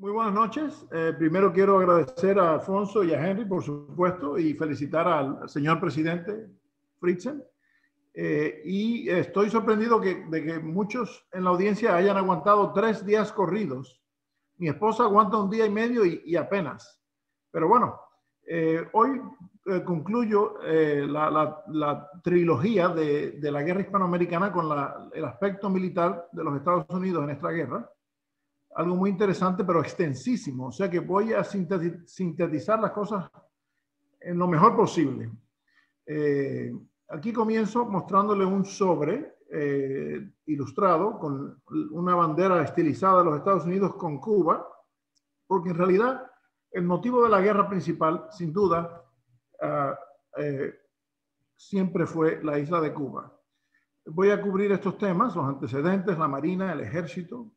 Muy buenas noches. Primero quiero agradecer a Alfonso y a Henry, por supuesto, y felicitar al señor presidente Fritzen. Y estoy sorprendido de que muchos en la audiencia hayan aguantado 3 días corridos. Mi esposa aguanta 1 día y medio y apenas. Pero bueno, hoy concluyo la trilogía de la guerra hispanoamericana con el aspecto militar de los Estados Unidos en esta guerra. Algo muy interesante, pero extensísimo. O sea que voy a sintetizar las cosas en lo mejor posible. Aquí comienzo mostrándole un sobre ilustrado con una bandera estilizada de los Estados Unidos con Cuba, porque en realidad el motivo de la guerra principal, sin duda, siempre fue la isla de Cuba. Voy a cubrir estos temas, los antecedentes, la Marina, el Ejército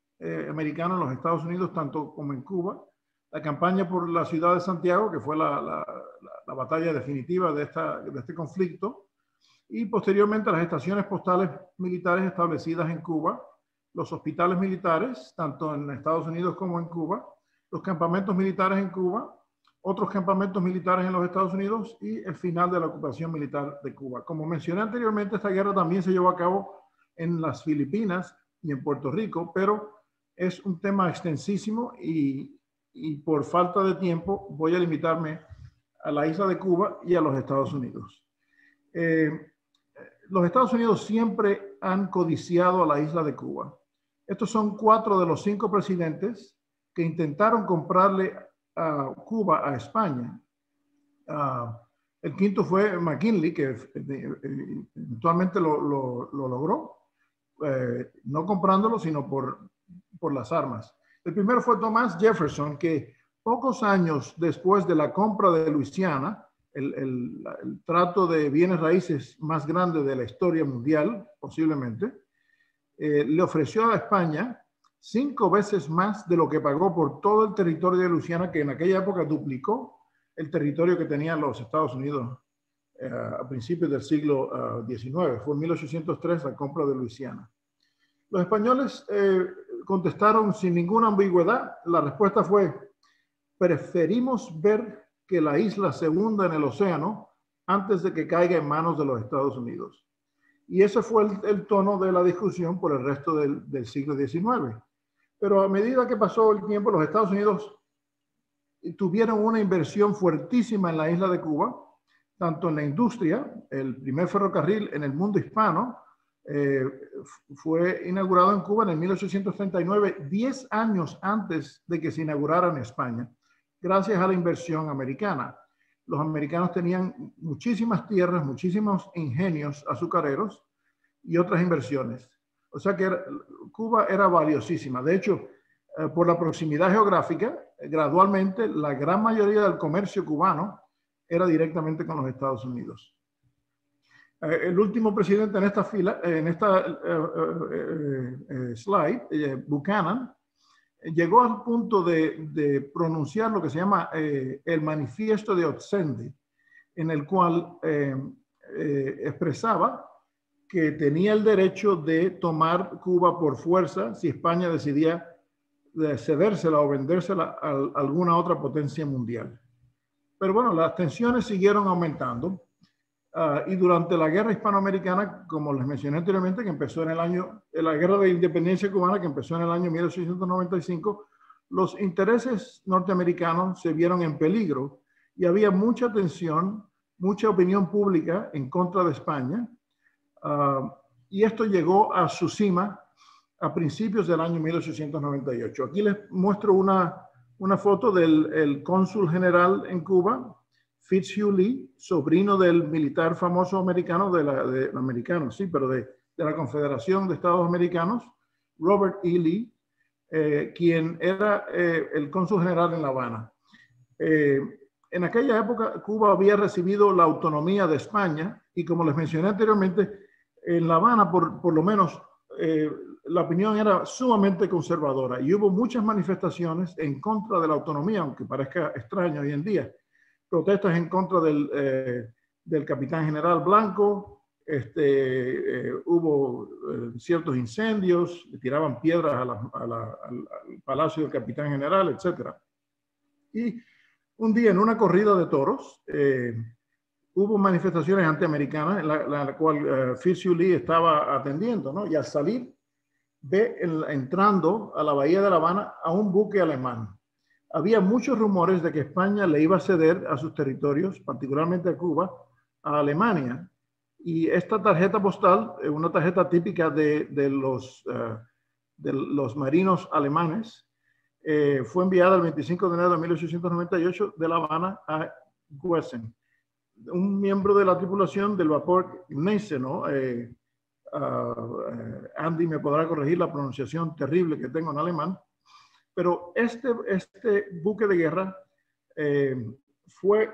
americano en los Estados Unidos, tanto como en Cuba, la campaña por la ciudad de Santiago, que fue la batalla definitiva de este conflicto, y posteriormente las estaciones postales militares establecidas en Cuba, los hospitales militares, tanto en Estados Unidos como en Cuba, los campamentos militares en Cuba, otros campamentos militares en los Estados Unidos y el final de la ocupación militar de Cuba. Como mencioné anteriormente, esta guerra también se llevó a cabo en las Filipinas y en Puerto Rico, pero es un tema extensísimo y por falta de tiempo voy a limitarme a la isla de Cuba y a los Estados Unidos. Los Estados Unidos siempre han codiciado a la isla de Cuba. Estos son 4 de los 5 presidentes que intentaron comprarle a Cuba a España. El quinto fue McKinley, que eventualmente lo logró, no comprándolo, sino por las armas. El primero fue Thomas Jefferson, que pocos años después de la compra de Luisiana, el trato de bienes raíces más grande de la historia mundial, posiblemente, le ofreció a España 5 veces más de lo que pagó por todo el territorio de Luisiana, que en aquella época duplicó el territorio que tenían los Estados Unidos a principios del siglo XIX. Fue en 1803 la compra de Luisiana. Los españoles contestaron sin ninguna ambigüedad. La respuesta fue: preferimos ver que la isla se hunda en el océano antes de que caiga en manos de los Estados Unidos. Y ese fue el tono de la discusión por el resto del siglo XIX. Pero a medida que pasó el tiempo, los Estados Unidos tuvieron una inversión fuertísima en la isla de Cuba, tanto en la industria. El primer ferrocarril en el mundo hispano fue inaugurado en Cuba en el 1839, 10 años antes de que se inaugurara en España, gracias a la inversión americana. Los americanos tenían muchísimas tierras, muchísimos ingenios azucareros y otras inversiones. O sea que Cuba era valiosísima. De hecho, por la proximidad geográfica, gradualmente la gran mayoría del comercio cubano era directamente con los Estados Unidos. El último presidente en esta fila, en esta slide, Buchanan, llegó al punto de pronunciar lo que se llama el manifiesto de Otsende, en el cual expresaba que tenía el derecho de tomar Cuba por fuerza si España decidía cedérsela o vendérsela a alguna otra potencia mundial. Pero bueno, las tensiones siguieron aumentando y durante la guerra hispanoamericana, como les mencioné anteriormente, que empezó en la guerra de independencia cubana, que empezó en el año 1895, los intereses norteamericanos se vieron en peligro y había mucha tensión, mucha opinión pública en contra de España, y esto llegó a su cima a principios del año 1898. Aquí les muestro una foto del cónsul general en Cuba, Fitzhugh Lee, sobrino del militar famoso americano, de la Confederación de Estados Americanos, Robert E. Lee, quien era el cónsul general en La Habana. En aquella época, Cuba había recibido la autonomía de España y, como les mencioné anteriormente, en La Habana, por lo menos, la opinión era sumamente conservadora y hubo muchas manifestaciones en contra de la autonomía, aunque parezca extraño hoy en día. Protestas en contra del capitán general Blanco, Hubo ciertos incendios, le tiraban piedras al palacio del capitán general, etc. Y un día en una corrida de toros, hubo manifestaciones antiamericanas en la cual Fitzhugh Lee estaba atendiendo, ¿no? Y al salir, ve entrando a la bahía de La Habana a un buque alemán. Había muchos rumores de que España le iba a ceder a sus territorios, particularmente a Cuba, a Alemania. Y esta tarjeta postal, una tarjeta típica de los marinos alemanes, fue enviada el 25 de enero de 1898 de La Habana a Guesen. Un miembro de la tripulación del vapor Gneisenau, ¿no? Andy me podrá corregir la pronunciación terrible que tengo en alemán, pero este buque de guerra fue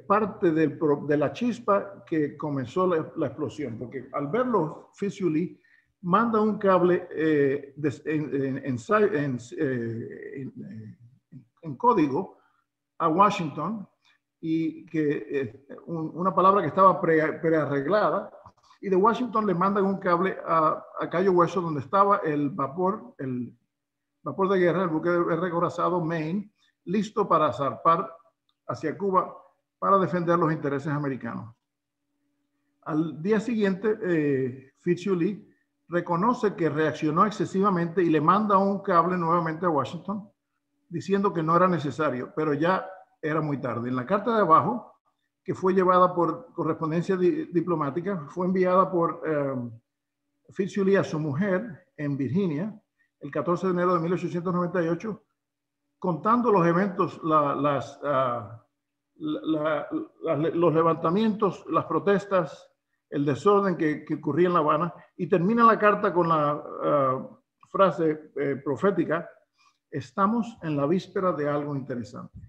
parte de la chispa que comenzó la explosión, porque al verlo, Fitzhugh Lee manda un cable en código a Washington, y que una palabra que estaba prearreglada, y de Washington le mandan un cable a Cayo Hueso, donde estaba el vapor de guerra, el buque acorazado Maine, listo para zarpar hacia Cuba para defender los intereses americanos. Al día siguiente, Fitzhugh Lee reconoce que reaccionó excesivamente y le manda un cable nuevamente a Washington, diciendo que no era necesario, pero ya era muy tarde. En la carta de abajo, que fue llevada por correspondencia diplomática, fue enviada por Fitzhugh Lee a su mujer en Virginia el 14 de enero de 1898, contando los eventos, los levantamientos, las protestas, el desorden que ocurría en La Habana, y termina la carta con la frase profética: estamos en la víspera de algo interesante.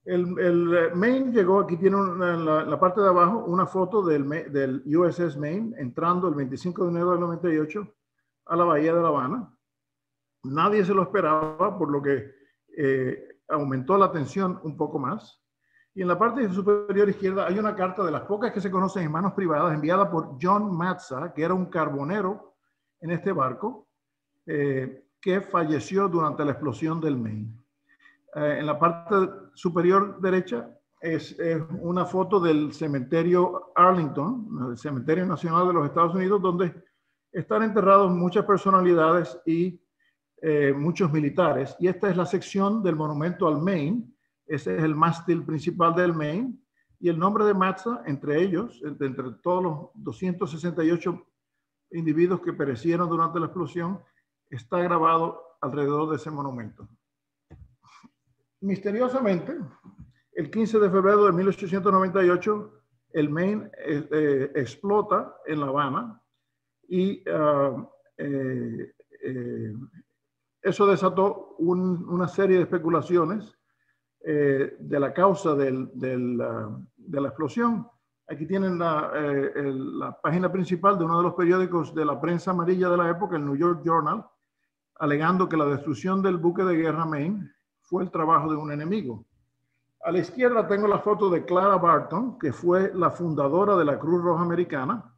El Maine llegó, aquí tiene en la parte de abajo una foto del USS Maine entrando el 25 de enero del 98 a la bahía de La Habana. Nadie se lo esperaba, por lo que aumentó la tensión un poco más. Y en la parte superior izquierda hay una carta de las pocas que se conocen en manos privadas, enviada por John Matza, que era un carbonero en este barco, que falleció durante la explosión del Maine. En la parte superior derecha es una foto del cementerio Arlington, el cementerio nacional de los Estados Unidos, donde están enterrados muchas personalidades y muchos militares. Y esta es la sección del monumento al Maine. Ese es el mástil principal del Maine. Y el nombre de Matza, entre ellos, entre todos los 268 individuos que perecieron durante la explosión, está grabado alrededor de ese monumento. Misteriosamente, el 15 de febrero de 1898, el Maine explota en La Habana, y eso desató una serie de especulaciones de la causa de la explosión. Aquí tienen la página principal de uno de los periódicos de la prensa amarilla de la época, el New York Journal, alegando que la destrucción del buque de guerra Maine fue el trabajo de un enemigo. A la izquierda tengo la foto de Clara Barton, que fue la fundadora de la Cruz Roja Americana,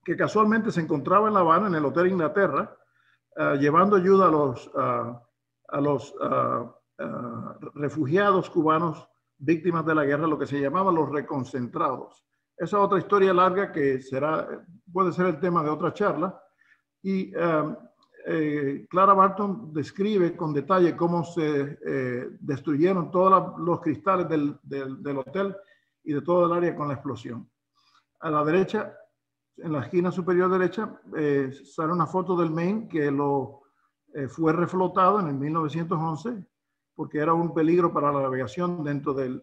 que casualmente se encontraba en La Habana, en el Hotel Inglaterra, llevando ayuda a los refugiados cubanos víctimas de la guerra, lo que se llamaban los reconcentrados. Esa es otra historia larga que puede ser el tema de otra charla. Y Clara Barton describe con detalle cómo se destruyeron todos los cristales del hotel y de todo el área con la explosión. A la derecha, en la esquina superior derecha, sale una foto del Maine que fue reflotado en el 1911 porque era un peligro para la navegación dentro de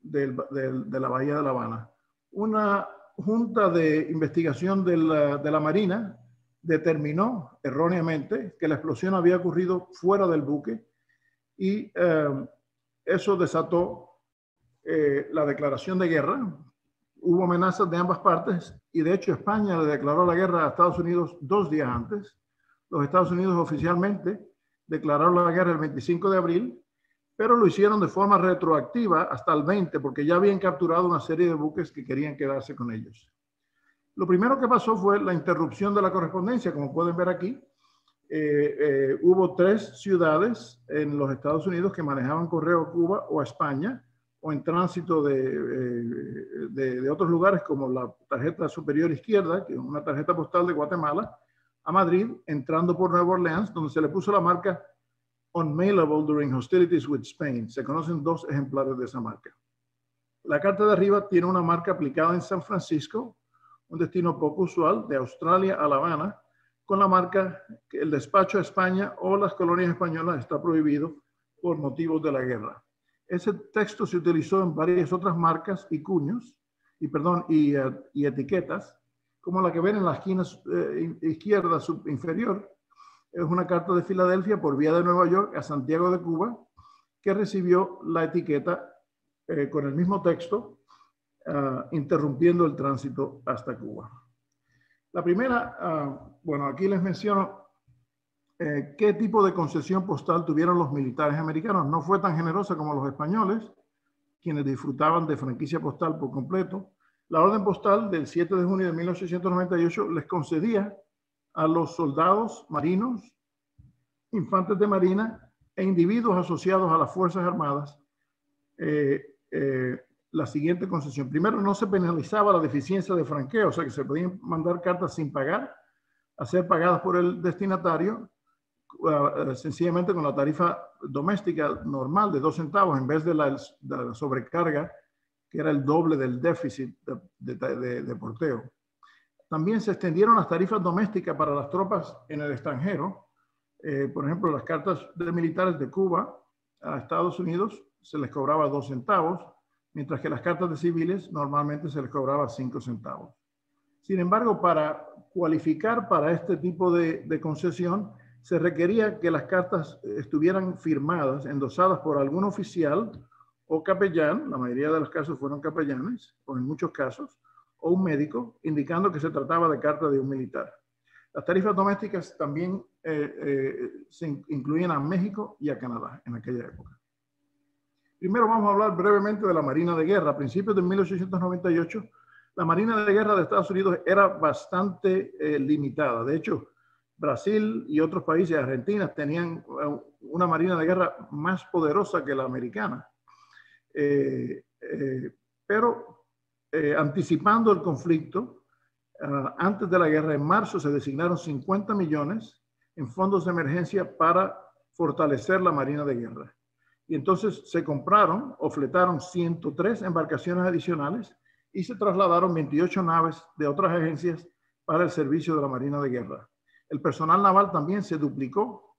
la bahía de La Habana. Una junta de investigación de la Marina determinó erróneamente que la explosión había ocurrido fuera del buque, y eso desató la declaración de guerra. Hubo amenazas de ambas partes, y de hecho España le declaró la guerra a Estados Unidos 2 días antes. Los Estados Unidos oficialmente declararon la guerra el 25 de abril, pero lo hicieron de forma retroactiva hasta el 20, porque ya habían capturado una serie de buques que querían quedarse con ellos. Lo primero que pasó fue la interrupción de la correspondencia, como pueden ver aquí. Hubo 3 ciudades en los Estados Unidos que manejaban correo a Cuba o a España, o en tránsito de otros lugares, como la tarjeta superior izquierda, que es una tarjeta postal de Guatemala, a Madrid, entrando por Nueva Orleans, donde se le puso la marca Unmailable during hostilities with Spain. Se conocen 2 ejemplares de esa marca. La carta de arriba tiene una marca aplicada en San Francisco, un destino poco usual, de Australia a La Habana, con la marca que el despacho a España o las colonias españolas está prohibido por motivos de la guerra. Ese texto se utilizó en varias otras marcas y cuños, y etiquetas, como la que ven en la esquina izquierda inferior. Es una carta de Filadelfia por vía de Nueva York a Santiago de Cuba, que recibió la etiqueta con el mismo texto, interrumpiendo el tránsito hasta Cuba. La primera, bueno, aquí les menciono qué tipo de concesión postal tuvieron los militares americanos. No fue tan generosa como los españoles, quienes disfrutaban de franquicia postal por completo. La orden postal del 7 de junio de 1898 les concedía a los soldados marinos, infantes de marina e individuos asociados a las Fuerzas Armadas la siguiente concesión. Primero, no se penalizaba la deficiencia de franqueo, o sea que se podían mandar cartas sin pagar, a ser pagadas por el destinatario, sencillamente con la tarifa doméstica normal de 2 centavos en vez de la sobrecarga, que era el doble del déficit de porteo. También se extendieron las tarifas domésticas para las tropas en el extranjero. Por ejemplo, las cartas de militares de Cuba a Estados Unidos se les cobraba 2 centavos, mientras que las cartas de civiles normalmente se les cobraba 5 centavos. Sin embargo, para cualificar para este tipo de concesión, se requería que las cartas estuvieran firmadas, endosadas por algún oficial o capellán, la mayoría de los casos fueron capellanes, o en muchos casos, o un médico, indicando que se trataba de carta de un militar. Las tarifas domésticas también se incluían a México y a Canadá en aquella época. Primero vamos a hablar brevemente de la Marina de Guerra. A principios de 1898, la Marina de Guerra de Estados Unidos era bastante limitada. De hecho, Brasil y otros países, Argentina, tenían una Marina de Guerra más poderosa que la americana. Pero anticipando el conflicto, antes de la guerra, en marzo, se designaron 50 millones en fondos de emergencia para fortalecer la Marina de Guerra. Y entonces se compraron o fletaron 103 embarcaciones adicionales y se trasladaron 28 naves de otras agencias para el servicio de la Marina de Guerra. El personal naval también se duplicó.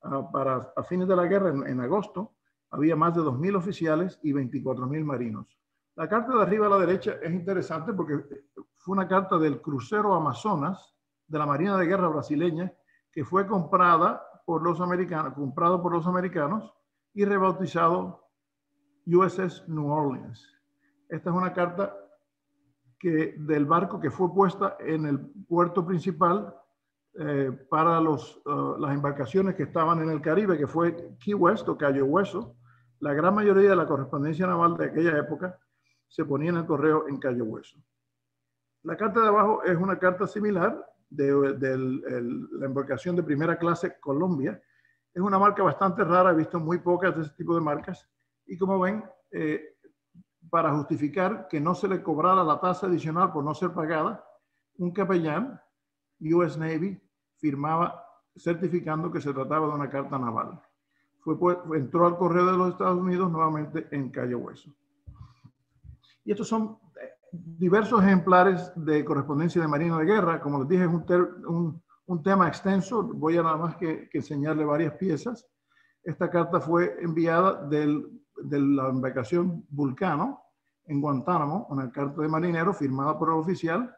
A fines de la guerra, en agosto, había más de 2.000 oficiales y 24.000 marinos. La carta de arriba a la derecha es interesante porque fue una carta del crucero Amazonas de la Marina de Guerra brasileña que fue comprado por los americanos y rebautizado USS New Orleans. Esta es una carta del barco que fue puesta en el puerto principal para las embarcaciones que estaban en el Caribe, que fue Key West o Cayo Hueso. La gran mayoría de la correspondencia naval de aquella época se ponía en el correo en Cayo Hueso. La carta de abajo es una carta similar de la embarcación de primera clase Colombia. Es una marca bastante rara, he visto muy pocas de ese tipo de marcas. Y como ven, para justificar que no se le cobrara la tasa adicional por no ser pagada, un capellán, US Navy, firmaba certificando que se trataba de una carta naval. Entró al correo de los Estados Unidos nuevamente en Cayo Hueso. Y estos son diversos ejemplares de correspondencia de Marina de Guerra. Como les dije, es un tema extenso. Voy a nada más que enseñarle varias piezas. Esta carta fue enviada de la embarcación Vulcano en Guantánamo, una carta de marinero firmada por el oficial.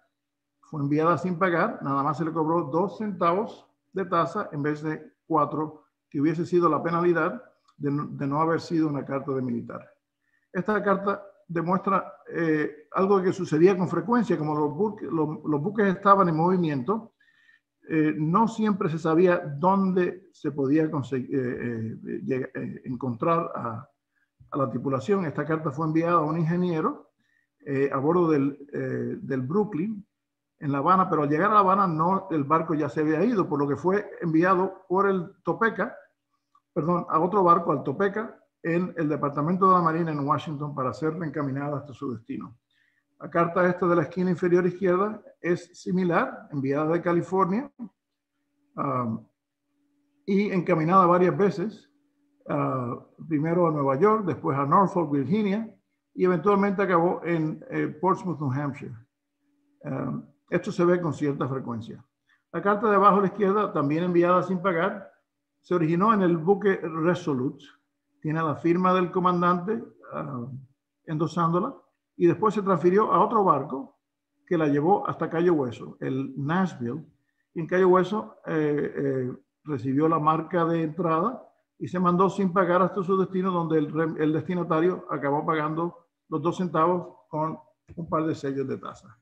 Fue enviada sin pagar, nada más se le cobró 2 centavos de tasa en vez de 4, que hubiese sido la penalidad de no haber sido una carta de militar. Esta carta demuestra algo que sucedía con frecuencia, como los buques estaban en movimiento, no siempre se sabía dónde se podía encontrar a la tripulación. Esta carta fue enviada a un ingeniero a bordo del Brooklyn en La Habana, pero al llegar a La Habana el barco ya se había ido, por lo que fue enviado por el Topeka, perdón, a otro barco, al Topeka, en el Departamento de la Marina en Washington para ser reencaminada hasta su destino. La carta esta de la esquina inferior izquierda es similar, enviada de California y encaminada varias veces, primero a Nueva York, después a Norfolk, Virginia, y eventualmente acabó en Portsmouth, New Hampshire. Esto se ve con cierta frecuencia. La carta de abajo a la izquierda, también enviada sin pagar, se originó en el buque Resolute. Tiene la firma del comandante endosándola, y después se transfirió a otro barco que la llevó hasta Cayo Hueso, el Nashville, y en Cayo Hueso recibió la marca de entrada y se mandó sin pagar hasta su destino, donde el destinatario acabó pagando los 2 centavos con un par de sellos de tasa.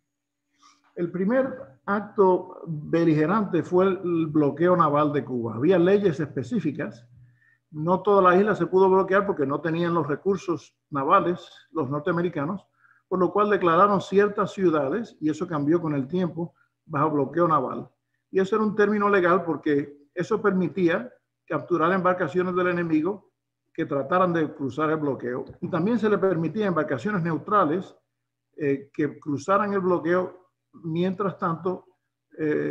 El primer acto beligerante fue el bloqueo naval de Cuba. Había leyes específicas. No toda la isla se pudo bloquear porque no tenían los recursos navales los norteamericanos, por lo cual declararon ciertas ciudades, y eso cambió con el tiempo, bajo bloqueo naval. Y eso era un término legal porque eso permitía capturar embarcaciones del enemigo que trataran de cruzar el bloqueo. Y también se le permitía a embarcaciones neutrales que cruzaran el bloqueo mientras tanto,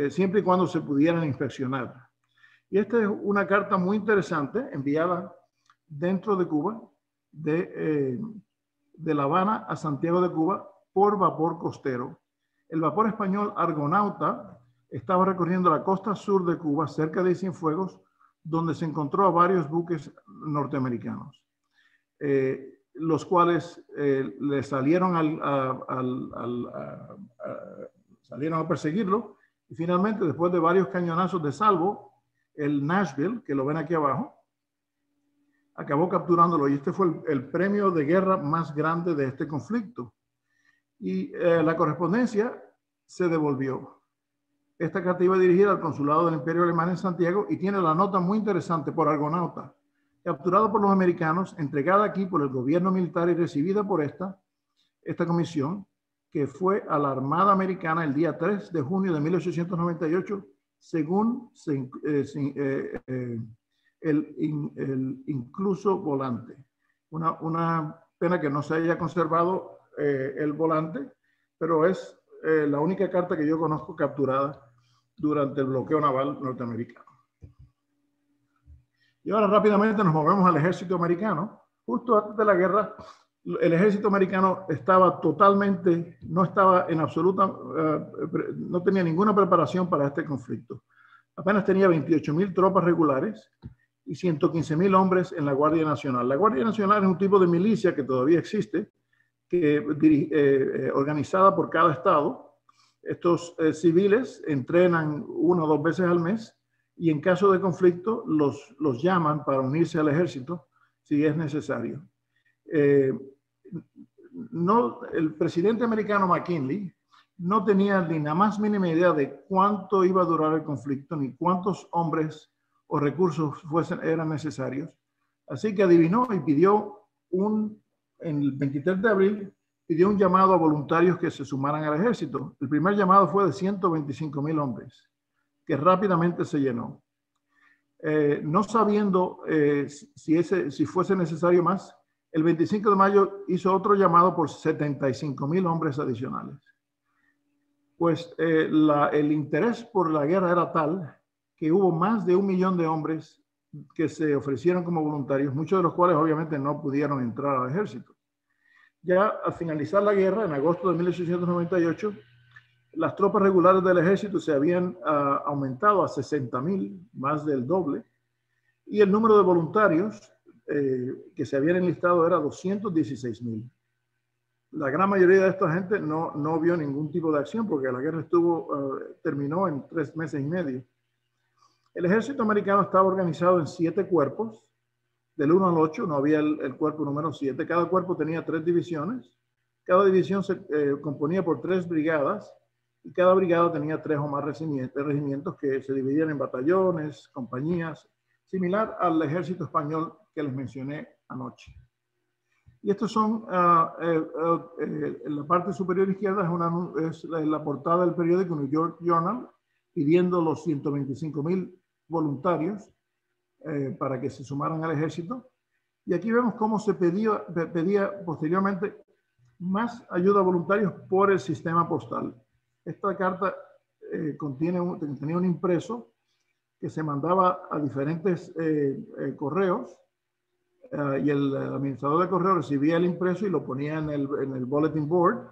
siempre y cuando se pudieran inspeccionar. Y esta es una carta muy interesante enviada dentro de Cuba, de La Habana a Santiago de Cuba, por vapor costero. El vapor español Argonauta estaba recorriendo la costa sur de Cuba, cerca de Cienfuegos, donde se encontró a varios buques norteamericanos, los cuales le salieron salieron a perseguirlo, y finalmente, después de varios cañonazos de salvo, el Nashville, que lo ven aquí abajo, acabó capturándolo, y este fue el premio de guerra más grande de este conflicto. Y la correspondencia se devolvió. Esta carta iba dirigida al consulado del Imperio Alemán en Santiago y tiene la nota muy interesante por Argonauta, capturado por los americanos, entregada aquí por el gobierno militar y recibida por esta comisión, que fue a la Armada Americana el día 3 de junio de 1898, según el incluso volante. Una pena que no se haya conservado el volante, pero es la única carta que yo conozco capturada durante el bloqueo naval norteamericano. Y ahora rápidamente nos movemos al ejército americano. Justo antes de la guerra, el ejército americano estaba totalmente, no estaba en absoluta, no tenía ninguna preparación para este conflicto. Apenas tenía 28,000 tropas regulares y 115,000 hombres en la Guardia Nacional. La Guardia Nacional es un tipo de milicia que todavía existe, organizada por cada estado. Estos civiles entrenan 1 o 2 veces al mes y en caso de conflicto los llaman para unirse al ejército si es necesario. El presidente americano McKinley no tenía ni la más mínima idea de cuánto iba a durar el conflicto, ni cuántos hombres o recursos eran necesarios. Así que adivinó y pidió en el 23 de abril, pidió un llamado a voluntarios que se sumaran al ejército. El primer llamado fue de 125,000 hombres, que rápidamente se llenó. No sabiendo si fuese necesario más, el 25 de mayo hizo otro llamado por 75,000 hombres adicionales. Pues el interés por la guerra era tal que hubo más de 1 millón de hombres que se ofrecieron como voluntarios, muchos de los cuales obviamente no pudieron entrar al ejército. Ya al finalizar la guerra, en agosto de 1898, las tropas regulares del ejército se habían aumentado a 60,000, más del doble, y el número de voluntarios que se habían enlistado era 216,000. La gran mayoría de esta gente no vio ningún tipo de acción porque la guerra terminó en 3 meses y medio. El ejército americano estaba organizado en 7 cuerpos, del 1 al 8, no había el cuerpo número 7. Cada cuerpo tenía 3 divisiones. Cada división se componía por 3 brigadas y cada brigada tenía 3 o más regimientos que se dividían en batallones, compañías, similar al ejército español que les mencioné anoche. Y estos son, en la parte superior izquierda es la portada del periódico New York Journal, pidiendo los 125,000 voluntarios para que se sumaran al ejército. Y aquí vemos cómo se pedía posteriormente más ayuda a voluntarios por el sistema postal. Esta carta tenía un impreso que se mandaba a diferentes correos y el administrador de correo recibía el impreso y lo ponía en el bulletin board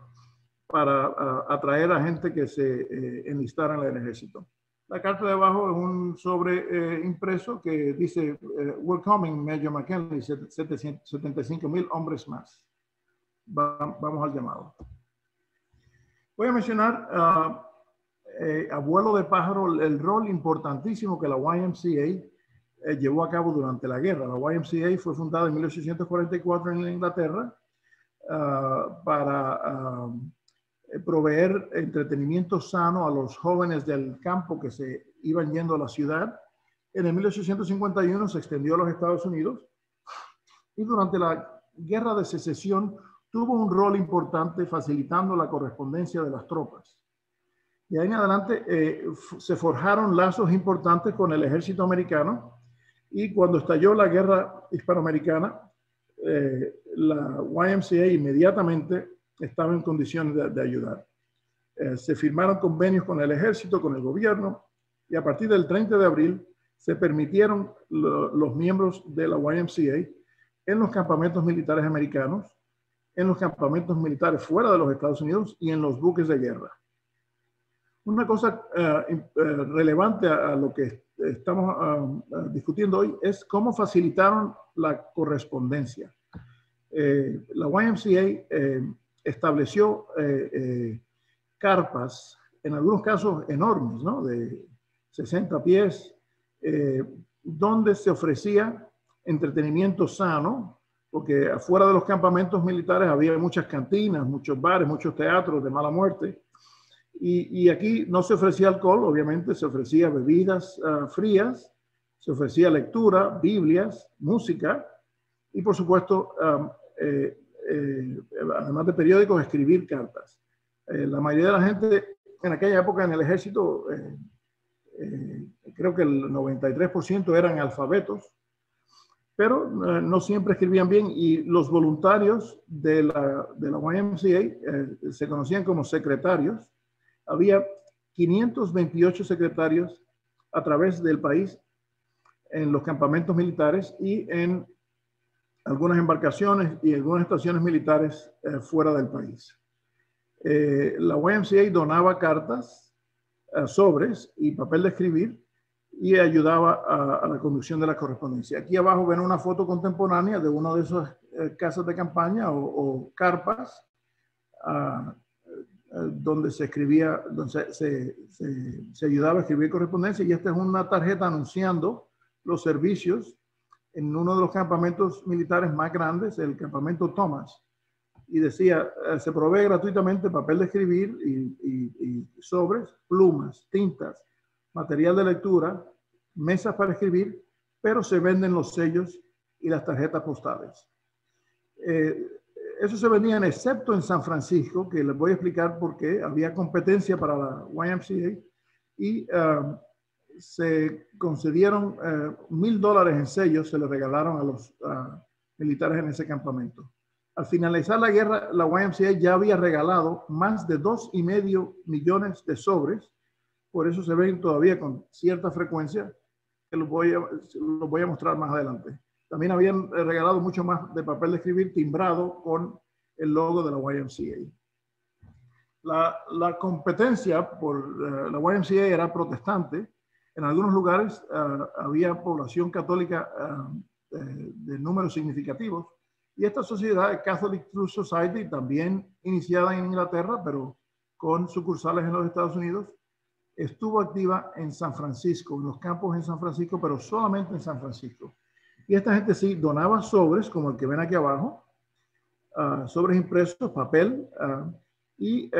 para atraer a gente que se enlistara en el ejército. La carta de abajo es un sobre impreso que dice "We're coming, Major McKinley, 75,000 hombres más". Vamos al llamado. Voy a mencionar a vuelo de pájaro el rol importantísimo que la YMCA llevó a cabo durante la guerra. La YMCA fue fundada en 1844 en Inglaterra para proveer entretenimiento sano a los jóvenes del campo que se iban yendo a la ciudad. En el 1851 se extendió a los Estados Unidos y durante la Guerra de Secesión tuvo un rol importante facilitando la correspondencia de las tropas. Y ahí en adelante se forjaron lazos importantes con el ejército americano y cuando estalló la guerra hispanoamericana, la YMCA inmediatamente estaba en condiciones de ayudar. Se firmaron convenios con el ejército, con el gobierno, y a partir del 30 de abril se permitieron los miembros de la YMCA en los campamentos militares americanos, en los campamentos militares fuera de los Estados Unidos y en los buques de guerra. Una cosa relevante a lo que estamos discutiendo hoy es cómo facilitaron la correspondencia. La YMCA estableció carpas, en algunos casos enormes, ¿no? De 60 pies, donde se ofrecía entretenimiento sano, porque afuera de los campamentos militares había muchas cantinas, muchos bares, muchos teatros de mala muerte. Y aquí no se ofrecía alcohol, obviamente, se ofrecía bebidas frías, se ofrecía lectura, Biblias, música y, por supuesto, además de periódicos, escribir cartas. La mayoría de la gente en aquella época en el ejército, creo que el 93% eran alfabetos, pero no siempre escribían bien y los voluntarios de la YMCA se conocían como secretarios. Había 528 secretarios a través del país en los campamentos militares y en algunas embarcaciones y algunas estaciones militares fuera del país. La YMCA donaba cartas, sobres y papel de escribir y ayudaba a la conducción de la correspondencia. Aquí abajo ven una foto contemporánea de una de esas casas de campaña o carpas donde se escribía, donde se ayudaba a escribir correspondencia, y esta es una tarjeta anunciando los servicios en uno de los campamentos militares más grandes, el campamento Thomas, y decía, se provee gratuitamente papel de escribir y sobres, plumas, tintas, material de lectura, mesas para escribir, pero se venden los sellos y las tarjetas postales. Eso se vendían excepto en San Francisco, que les voy a explicar por qué. Había competencia para la YMCA y se concedieron $1,000 en sellos, se les regalaron a los militares en ese campamento. Al finalizar la guerra, la YMCA ya había regalado más de 2,5 millones de sobres, por eso se ven todavía con cierta frecuencia, que los voy a mostrar más adelante. También habían regalado mucho más de papel de escribir timbrado con el logo de la YMCA. La competencia por la YMCA era protestante. En algunos lugares había población católica de números significativos. Y esta sociedad, Catholic Truth Society, también iniciada en Inglaterra, pero con sucursales en los Estados Unidos, estuvo activa en San Francisco, en los campos en San Francisco, pero solamente en San Francisco. Y esta gente sí donaba sobres, como el que ven aquí abajo, sobres impresos, papel, y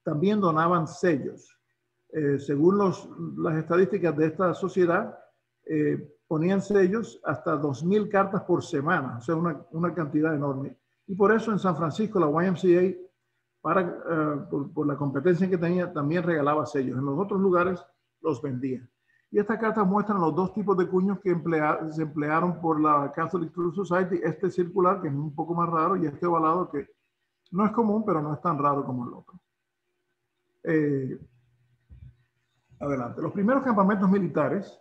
también donaban sellos. Según las estadísticas de esta sociedad, ponían sellos hasta 2,000 cartas por semana, o sea, una cantidad enorme. Y por eso en San Francisco la YMCA, por la competencia que tenía, también regalaba sellos. En los otros lugares los vendía. Y estas cartas muestran los dos tipos de cuños que se emplearon por la Catholic Truth Society, este circular, que es un poco más raro, y este ovalado, que no es común, pero no es tan raro como el otro. Adelante. Los primeros campamentos militares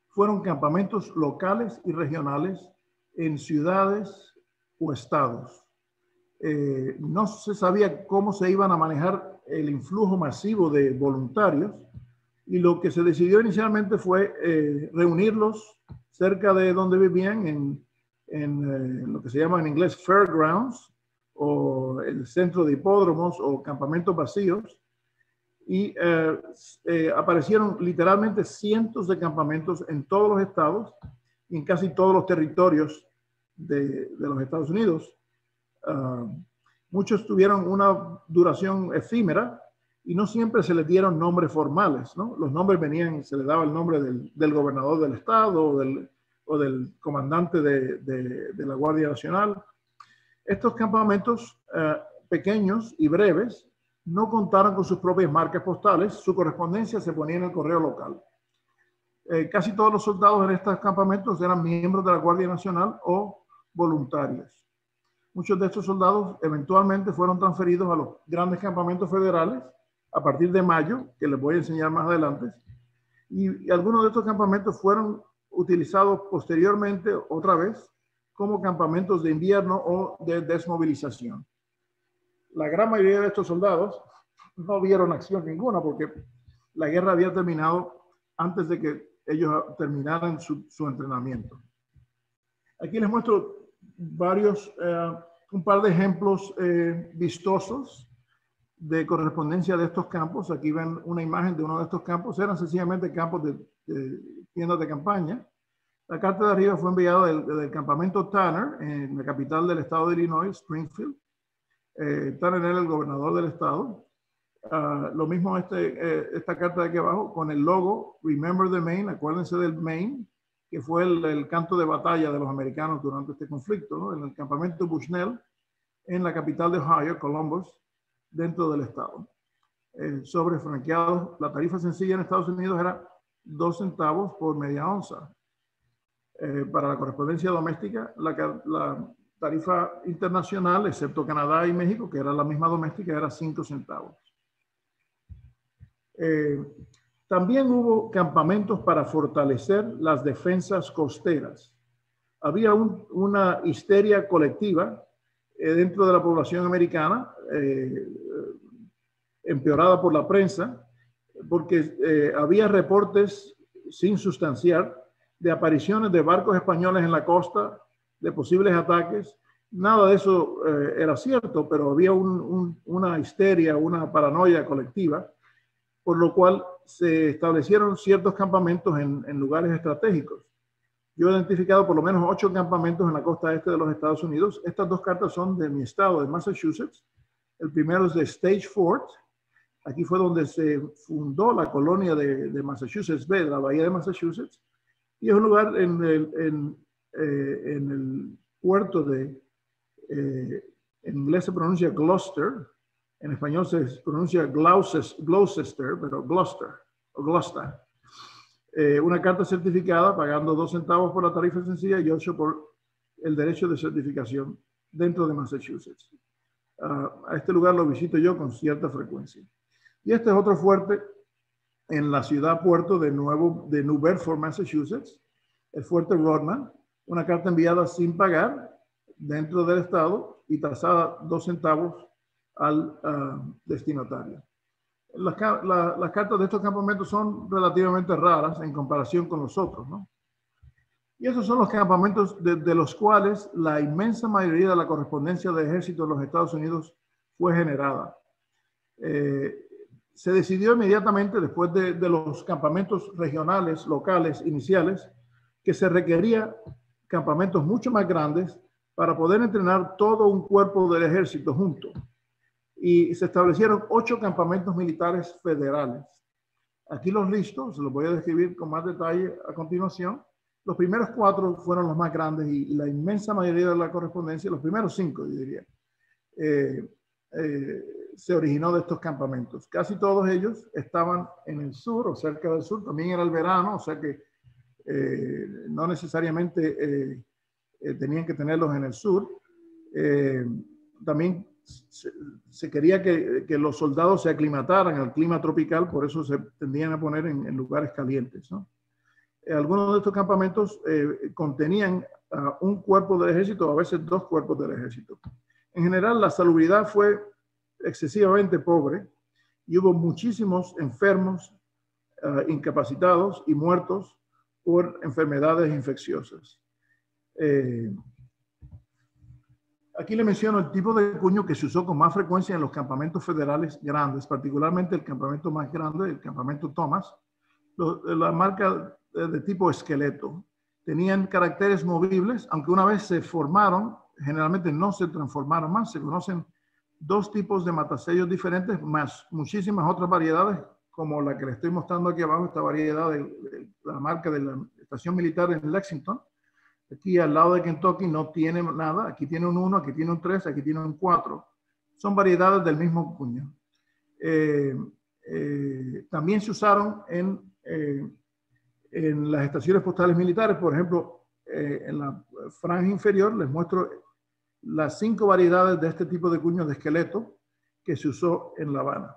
fueron campamentos locales y regionales en ciudades o estados. No se sabía cómo se iban a manejar el influjo masivo de voluntarios, y lo que se decidió inicialmente fue reunirlos cerca de donde vivían en lo que se llama en inglés fairgrounds, o el centro de hipódromos o campamentos vacíos, y aparecieron literalmente cientos de campamentos en todos los estados y en casi todos los territorios de los Estados Unidos. Muchos tuvieron una duración efímera y no siempre se les dieron nombres formales, ¿no? Los nombres venían, se les daba el nombre del gobernador del estado o del comandante de la Guardia Nacional. Estos campamentos pequeños y breves no contaron con sus propias marcas postales, su correspondencia se ponía en el correo local. Casi todos los soldados en estos campamentos eran miembros de la Guardia Nacional o voluntarios. Muchos de estos soldados eventualmente fueron transferidos a los grandes campamentos federales a partir de mayo, que les voy a enseñar más adelante, y algunos de estos campamentos fueron utilizados posteriormente otra vez como campamentos de invierno o de desmovilización. La gran mayoría de estos soldados no vieron acción ninguna porque la guerra había terminado antes de que ellos terminaran su entrenamiento. Aquí les muestro un par de ejemplos vistosos de correspondencia de estos campos. Aquí ven una imagen de uno de estos campos. Eran sencillamente campos de tiendas de campaña. La carta de arriba fue enviada del campamento Tanner en la capital del estado de Illinois, Springfield. Tanner era el gobernador del estado. Lo mismo esta carta de aquí abajo con el logo Remember the Maine, acuérdense del Maine, que fue el canto de batalla de los americanos durante este conflicto, ¿no? En el campamento Bushnell, en la capital de Ohio, Columbus, dentro del estado. Sobre franqueados, la tarifa sencilla en Estados Unidos era 2 centavos por media onza. Para la correspondencia doméstica, la tarifa internacional, excepto Canadá y México, que era la misma doméstica, era 5 centavos. También hubo campamentos para fortalecer las defensas costeras. Había una histeria colectiva dentro de la población americana, empeorada por la prensa, porque había reportes sin sustanciar de apariciones de barcos españoles en la costa, de posibles ataques. Nada de eso era cierto, pero había una histeria, una paranoia colectiva, por lo cual se establecieron ciertos campamentos en lugares estratégicos. Yo he identificado por lo menos 8 campamentos en la costa este de los Estados Unidos. Estas 2 cartas son de mi estado, de Massachusetts. El primero es de Stage Fort. Aquí fue donde se fundó la colonia de Massachusetts Bay, de la bahía de Massachusetts. Y es un lugar en el puerto en inglés se pronuncia Gloucester, en español se pronuncia Gloucester, pero Gloucester o Gloucester. Una carta certificada pagando 2 centavos por la tarifa sencilla y 8 por el derecho de certificación dentro de Massachusetts. A este lugar lo visito yo con cierta frecuencia. Y este es otro fuerte en la ciudad puerto de New Bedford, Massachusetts, el fuerte Rodman, una carta enviada sin pagar dentro del estado y tasada 2 centavos al destinatario. Las cartas de estos campamentos son relativamente raras en comparación con los otros, ¿no? Y esos son los campamentos de los cuales la inmensa mayoría de la correspondencia de ejército de los Estados Unidos fue generada. Se decidió inmediatamente después de los campamentos regionales, locales, iniciales, que se requería campamentos mucho más grandes para poder entrenar todo un cuerpo del ejército junto. y se establecieron 8 campamentos militares federales. Aquí los listo, se los voy a describir con más detalle a continuación. Los primeros 4 fueron los más grandes y la inmensa mayoría de la correspondencia, los primeros 5, yo diría, se originó de estos campamentos. Casi todos ellos estaban en el sur o cerca del sur. También era el verano, o sea que no necesariamente tenían que tenerlos en el sur. También se quería que los soldados se aclimataran al clima tropical, por eso se tendían a poner en lugares calientes, ¿no? Algunos de estos campamentos contenían un cuerpo del ejército, a veces 2 cuerpos del ejército. En general, la salubridad fue excesivamente pobre y hubo muchísimos enfermos, incapacitados y muertos por enfermedades infecciosas. Aquí le menciono el tipo de cuño que se usó con más frecuencia en los campamentos federales grandes, particularmente el campamento más grande, el campamento Thomas. La marca de tipo esqueleto. Tenían caracteres movibles, aunque una vez se formaron, generalmente no se transformaron más. Se conocen 2 tipos de matasellos diferentes, más muchísimas otras variedades, como la que le estoy mostrando aquí abajo, esta variedad de la marca de la estación militar en Lexington. Aquí al lado de Kentucky no tiene nada. Aquí tiene un 1, aquí tiene un 3, aquí tiene un 4. Son variedades del mismo cuño. También se usaron en las estaciones postales militares. Por ejemplo, en la franja inferior les muestro las 5 variedades de este tipo de cuños de esqueleto que se usó en La Habana.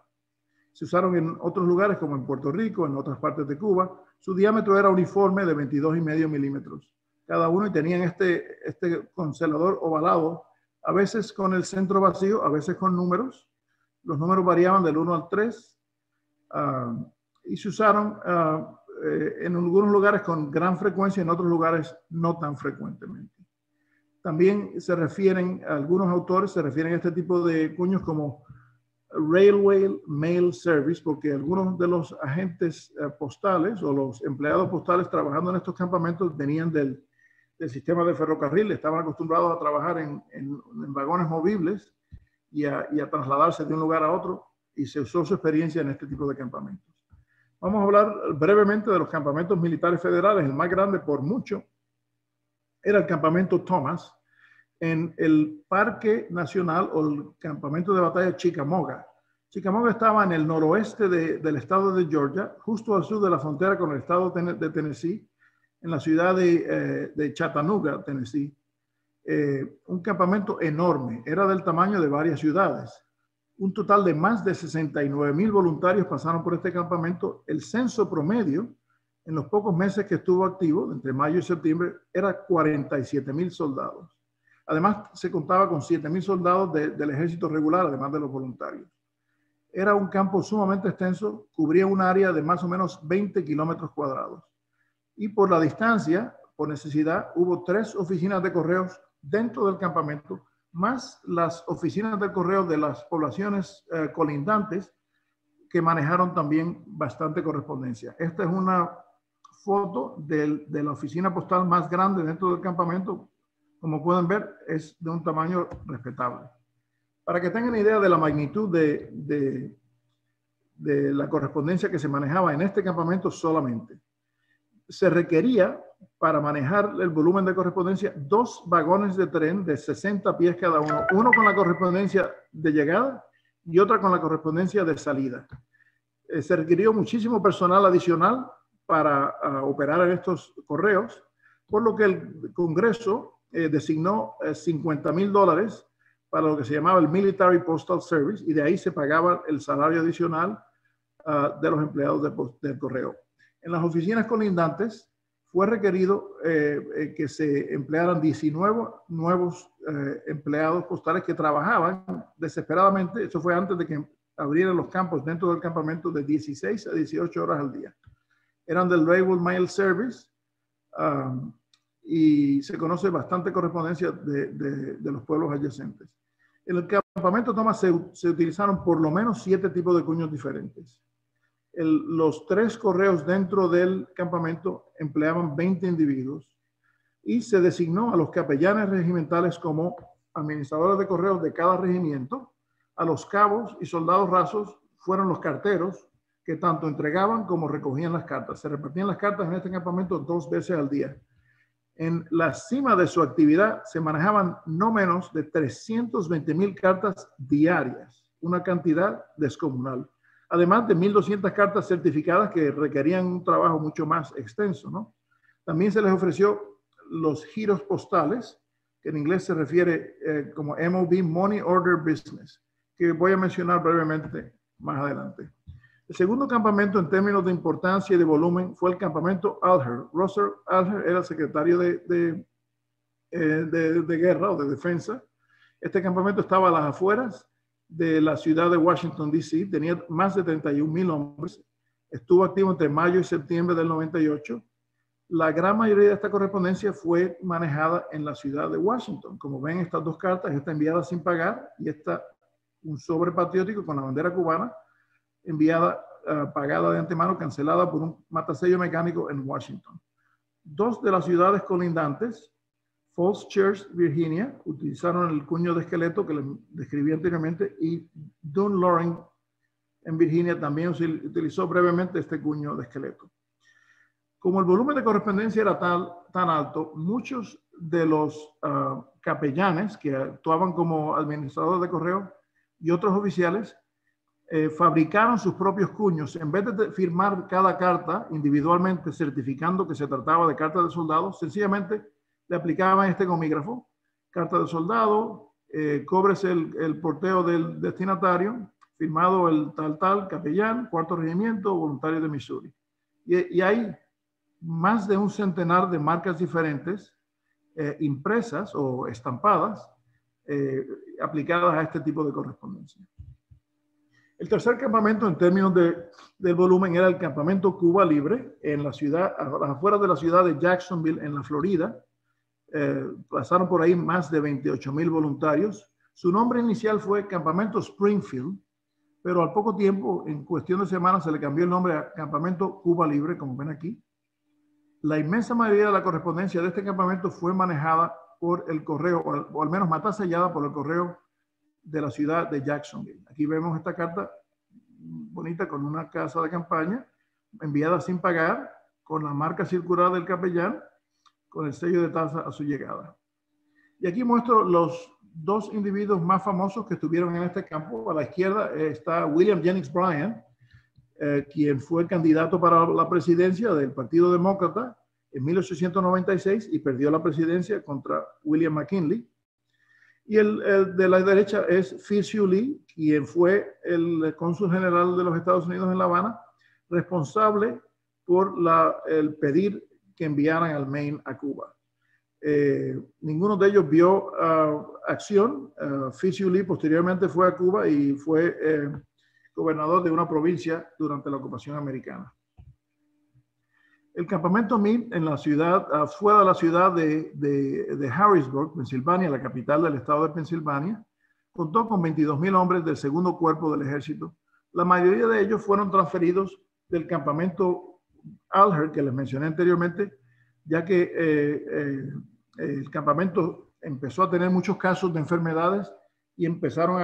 Se usaron en otros lugares como en Puerto Rico, en otras partes de Cuba. Su diámetro era uniforme de 22,5 milímetros cada uno, y tenían este concelador ovalado, a veces con el centro vacío, a veces con números. Los números variaban del 1 al 3 y se usaron en algunos lugares con gran frecuencia, en otros lugares no tan frecuentemente. También algunos autores se refieren a este tipo de cuños como Railway Mail Service, porque algunos de los agentes postales o los empleados postales trabajando en estos campamentos venían del sistema de ferrocarril, estaban acostumbrados a trabajar en vagones movibles y a trasladarse de un lugar a otro, y se usó su experiencia en este tipo de campamentos. Vamos a hablar brevemente de los campamentos militares federales. El más grande por mucho era el campamento Thomas en el Parque Nacional o el campamento de batalla Chickamauga. Chickamauga estaba en el noroeste del estado de Georgia, justo al sur de la frontera con el estado de Tennessee, en la ciudad de Chattanooga, Tennessee. Un campamento enorme, era del tamaño de varias ciudades. Un total de más de 69,000 voluntarios pasaron por este campamento. El censo promedio, en los pocos meses que estuvo activo, entre mayo y septiembre, era 47,000 soldados. Además, se contaba con 7,000 soldados del ejército regular, además de los voluntarios. Era un campo sumamente extenso, cubría un área de más o menos 20 kilómetros cuadrados. Y por la distancia, por necesidad, hubo 3 oficinas de correos dentro del campamento, más las oficinas de correo de las poblaciones colindantes, que manejaron también bastante correspondencia. Esta es una foto de la oficina postal más grande dentro del campamento. Como pueden ver, es de un tamaño respetable. Para que tengan idea de la magnitud de la correspondencia que se manejaba en este campamento solamente, se requería para manejar el volumen de correspondencia 2 vagones de tren de 60 pies cada uno con la correspondencia de llegada y otra con la correspondencia de salida. Se requirió muchísimo personal adicional para operar en estos correos, por lo que el Congreso designó $50,000 para lo que se llamaba el Military Postal Service, y de ahí se pagaba el salario adicional de los empleados del correo. En las oficinas colindantes fue requerido que se emplearan 19 nuevos empleados postales que trabajaban desesperadamente. Eso fue antes de que abrieran los campos dentro del campamento, de 16 a 18 horas al día. Eran del Railway Mail Service y se conoce bastante correspondencia de los pueblos adyacentes. En el campamento Thomas se utilizaron por lo menos 7 tipos de cuños diferentes. Los 3 correos dentro del campamento empleaban 20 individuos y se designó a los capellanes regimentales como administradores de correos de cada regimiento A los cabos y soldados rasos fueron los carteros que tanto entregaban como recogían las cartas. Se repartían las cartas en este campamento 2 veces al día. En la cima de su actividad se manejaban no menos de 320,000 cartas diarias, una cantidad descomunal. Además de 1,200 cartas certificadas que requerían un trabajo mucho más extenso, ¿no? También se les ofreció los giros postales, que en inglés se refiere como MOB, Money Order Business, que voy a mencionar brevemente más adelante. El segundo campamento en términos de importancia y de volumen fue el campamento Alger. Russell Alger era el secretario de guerra o de defensa. Este campamento estaba a las afueras de la ciudad de Washington, D.C. Tenía más de 31,000 hombres. Estuvo activo entre mayo y septiembre del 98. La gran mayoría de esta correspondencia fue manejada en la ciudad de Washington. Como ven, estas dos cartas, esta enviada sin pagar y esta un sobre patriótico con la bandera cubana, enviada, pagada de antemano, cancelada por un matasello mecánico en Washington. Dos de las ciudades colindantes, Falls Church, Virginia, utilizaron el cuño de esqueleto que les describí anteriormente, y Dunloren, en Virginia, también utilizó brevemente este cuño de esqueleto. Como el volumen de correspondencia era tan alto, muchos de los capellanes que actuaban como administradores de correo y otros oficiales fabricaron sus propios cuños. En vez de firmar cada carta individualmente certificando que se trataba de carta de soldado, sencillamente le aplicaban este gomígrafo: carta de soldado, cóbrese el porteo del destinatario, firmado el tal capellán, 4º regimiento, voluntario de Missouri. Y hay más de un centenar de marcas diferentes impresas o estampadas aplicadas a este tipo de correspondencia. El tercer campamento en términos del volumen era el campamento Cuba Libre en la ciudad, a las afueras de la ciudad de Jacksonville, en la Florida. Pasaron por ahí más de 28,000 voluntarios. Su nombre inicial fue Campamento Springfield, pero al poco tiempo, en cuestión de semanas, se le cambió el nombre a Campamento Cuba Libre, como ven aquí. La inmensa mayoría de la correspondencia de este campamento fue manejada por el correo, o al menos matasellada por el correo de la ciudad de Jacksonville. Aquí vemos esta carta bonita con una casa de campaña enviada sin pagar, con la marca circular del capellán, con el sello de tasa a su llegada. Y aquí muestro los dos individuos más famosos que estuvieron en este campo. A la izquierda está William Jennings Bryan, quien fue candidato para la presidencia del Partido Demócrata en 1896 y perdió la presidencia contra William McKinley. Y el de la derecha es Fitzhugh Lee, quien fue el cónsul general de los Estados Unidos en La Habana, responsable por el pedir que enviaran al Maine a Cuba. Ninguno de ellos vio acción. Fitzhugh Lee posteriormente fue a Cuba y fue gobernador de una provincia durante la ocupación americana. El campamento Meade en la ciudad, fuera de la ciudad de Harrisburg, Pensilvania, la capital del estado de Pensilvania, contó con 22,000 hombres del segundo cuerpo del ejército. La mayoría de ellos fueron transferidos del campamento Alger, que les mencioné anteriormente, ya que el campamento empezó a tener muchos casos de enfermedades y empezaron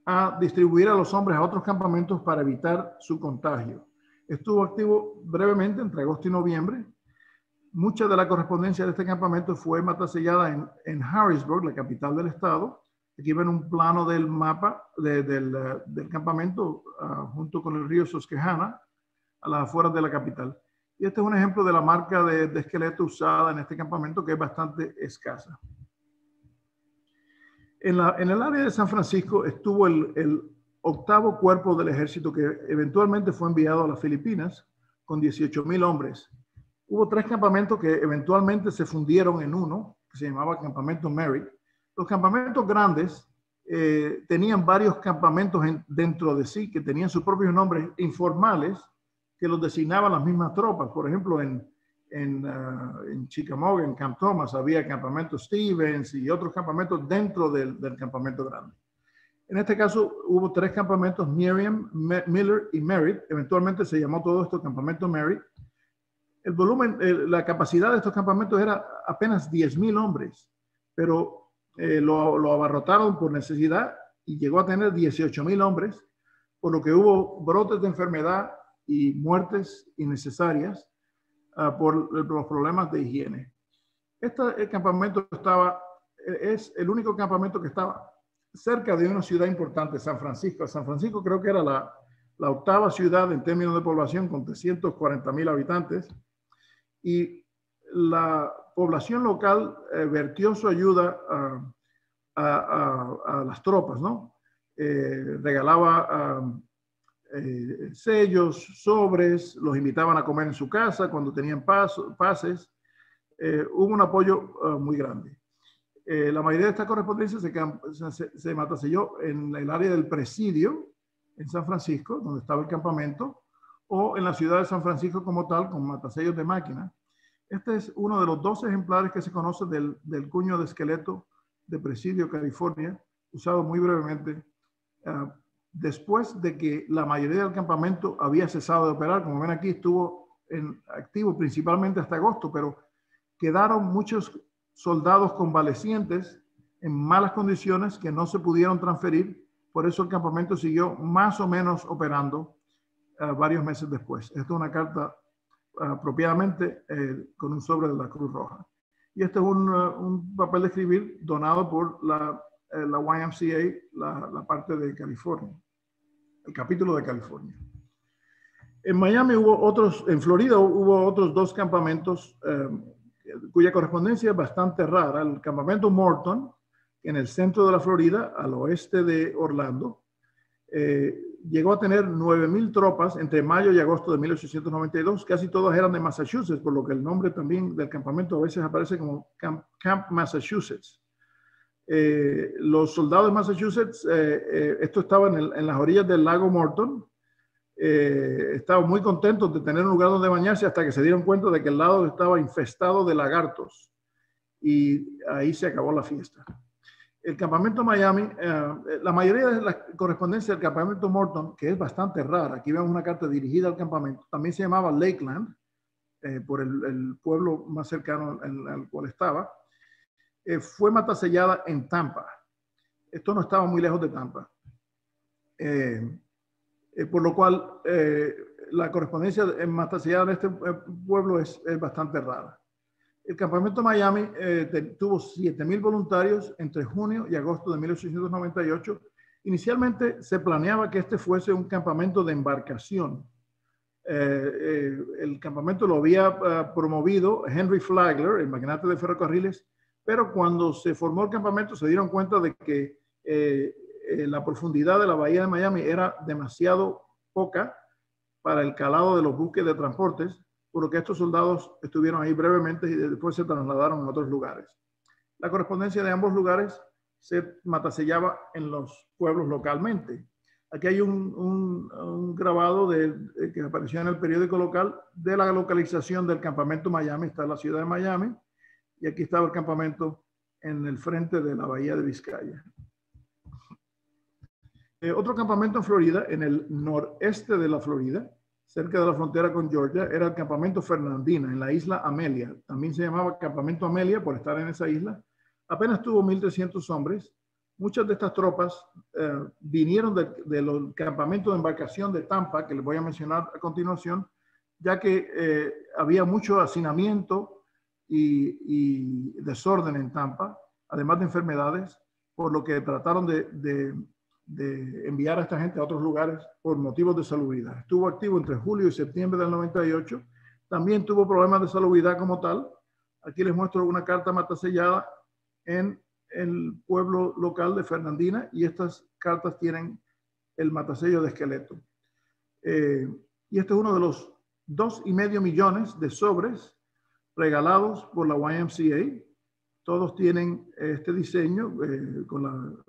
a distribuir a los hombres a otros campamentos para evitar su contagio. Estuvo activo brevemente entre agosto y noviembre. Mucha de la correspondencia de este campamento fue matasellada en Harrisburg, la capital del estado. Aquí ven un plano del mapa del campamento junto con el río Susquehanna a las afueras de la capital. Y este es un ejemplo de la marca de esqueleto usada en este campamento, que es bastante escasa. En el área de San Francisco estuvo el 8º cuerpo del ejército, que eventualmente fue enviado a las Filipinas con 18,000 hombres. Hubo 3 campamentos que eventualmente se fundieron en uno, que se llamaba Campamento Merritt. Los campamentos grandes tenían varios campamentos dentro de sí, que tenían sus propios nombres informales, que los designaban las mismas tropas. Por ejemplo, en Chickamauga, en Camp Thomas, había campamento Stevens y otros campamentos dentro del campamento grande. En este caso hubo 3 campamentos, Miriam, Miller y Merritt. Eventualmente se llamó todo esto Campamento Merritt. El volumen, la capacidad de estos campamentos era apenas 10,000 hombres, pero lo abarrotaron por necesidad y llegó a tener 18,000 hombres, por lo que hubo brotes de enfermedad y muertes innecesarias por los problemas de higiene. El campamento es el único campamento que estaba cerca de una ciudad importante, San Francisco. San Francisco creo que era la octava ciudad en términos de población con 340,000 habitantes, y la población local vertió su ayuda a las tropas, ¿no? Regalaba sellos, sobres, los invitaban a comer en su casa cuando tenían pases. Hubo un apoyo muy grande. La mayoría de esta correspondencia se mataselló en el área del presidio en San Francisco, donde estaba el campamento, o en la ciudad de San Francisco como tal, con matasellos de máquina. Este es uno de los 2 ejemplares que se conoce del cuño de esqueleto de Presidio, California, usado muy brevemente después de que la mayoría del campamento había cesado de operar. Como ven aquí, estuvo activo principalmente hasta agosto, pero quedaron muchos soldados convalecientes en malas condiciones que no se pudieron transferir. Por eso el campamento siguió más o menos operando varios meses después. Esta es una carta apropiadamente con un sobre de la Cruz Roja. Y este es un papel de escribir donado por la YMCA, la parte de California, el capítulo de California. En Miami en Florida hubo otros 2 campamentos cuya correspondencia es bastante rara. El campamento Morton, en el centro de la Florida, al oeste de Orlando, llegó a tener 9,000 tropas entre mayo y agosto de 1892. Casi todas eran de Massachusetts, por lo que el nombre también del campamento a veces aparece como Camp Massachusetts. Los soldados de Massachusetts, esto estaba en las orillas del lago Morton, estaban muy contentos de tener un lugar donde bañarse hasta que se dieron cuenta de que el lago estaba infestado de lagartos, y ahí se acabó la fiesta. El campamento Miami, la mayoría de la correspondencia del campamento Morton, que es bastante rara, aquí vemos una carta dirigida al campamento, también se llamaba Lakeland, por el pueblo más cercano al cual estaba, fue matasellada en Tampa. Esto no estaba muy lejos de Tampa. Por lo cual la correspondencia matasellada en este pueblo es bastante rara. El campamento Miami tuvo 7,000 voluntarios entre junio y agosto de 1898. Inicialmente se planeaba que este fuese un campamento de embarcación. El campamento lo había promovido Henry Flagler, el magnate de ferrocarriles, pero cuando se formó el campamento se dieron cuenta de que la profundidad de la bahía de Miami era demasiado poca para el calado de los buques de transportes, por lo que estos soldados estuvieron ahí brevemente y después se trasladaron a otros lugares. La correspondencia de ambos lugares se matasellaba en los pueblos localmente. Aquí hay un grabado que apareció en el periódico local de la localización del campamento Miami. Está la ciudad de Miami y aquí estaba el campamento en el frente de la bahía de Vizcaya. Otro campamento en Florida, en el noreste de la Florida, cerca de la frontera con Georgia, era el campamento Fernandina, en la isla Amelia. También se llamaba campamento Amelia por estar en esa isla. Apenas tuvo 1,300 hombres. Muchas de estas tropas vinieron del campamento de embarcación de Tampa, que les voy a mencionar a continuación, ya que había mucho hacinamiento y desorden en Tampa, además de enfermedades, por lo que trataron de enviar a esta gente a otros lugares por motivos de salubridad. Estuvo activo entre julio y septiembre del 98. También tuvo problemas de salubridad como tal. Aquí les muestro una carta matasellada en el pueblo local de Fernandina, y estas cartas tienen el matasello de esqueleto. Y este es uno de los 2,5 millones de sobres regalados por la YMCA. Todos tienen este diseño con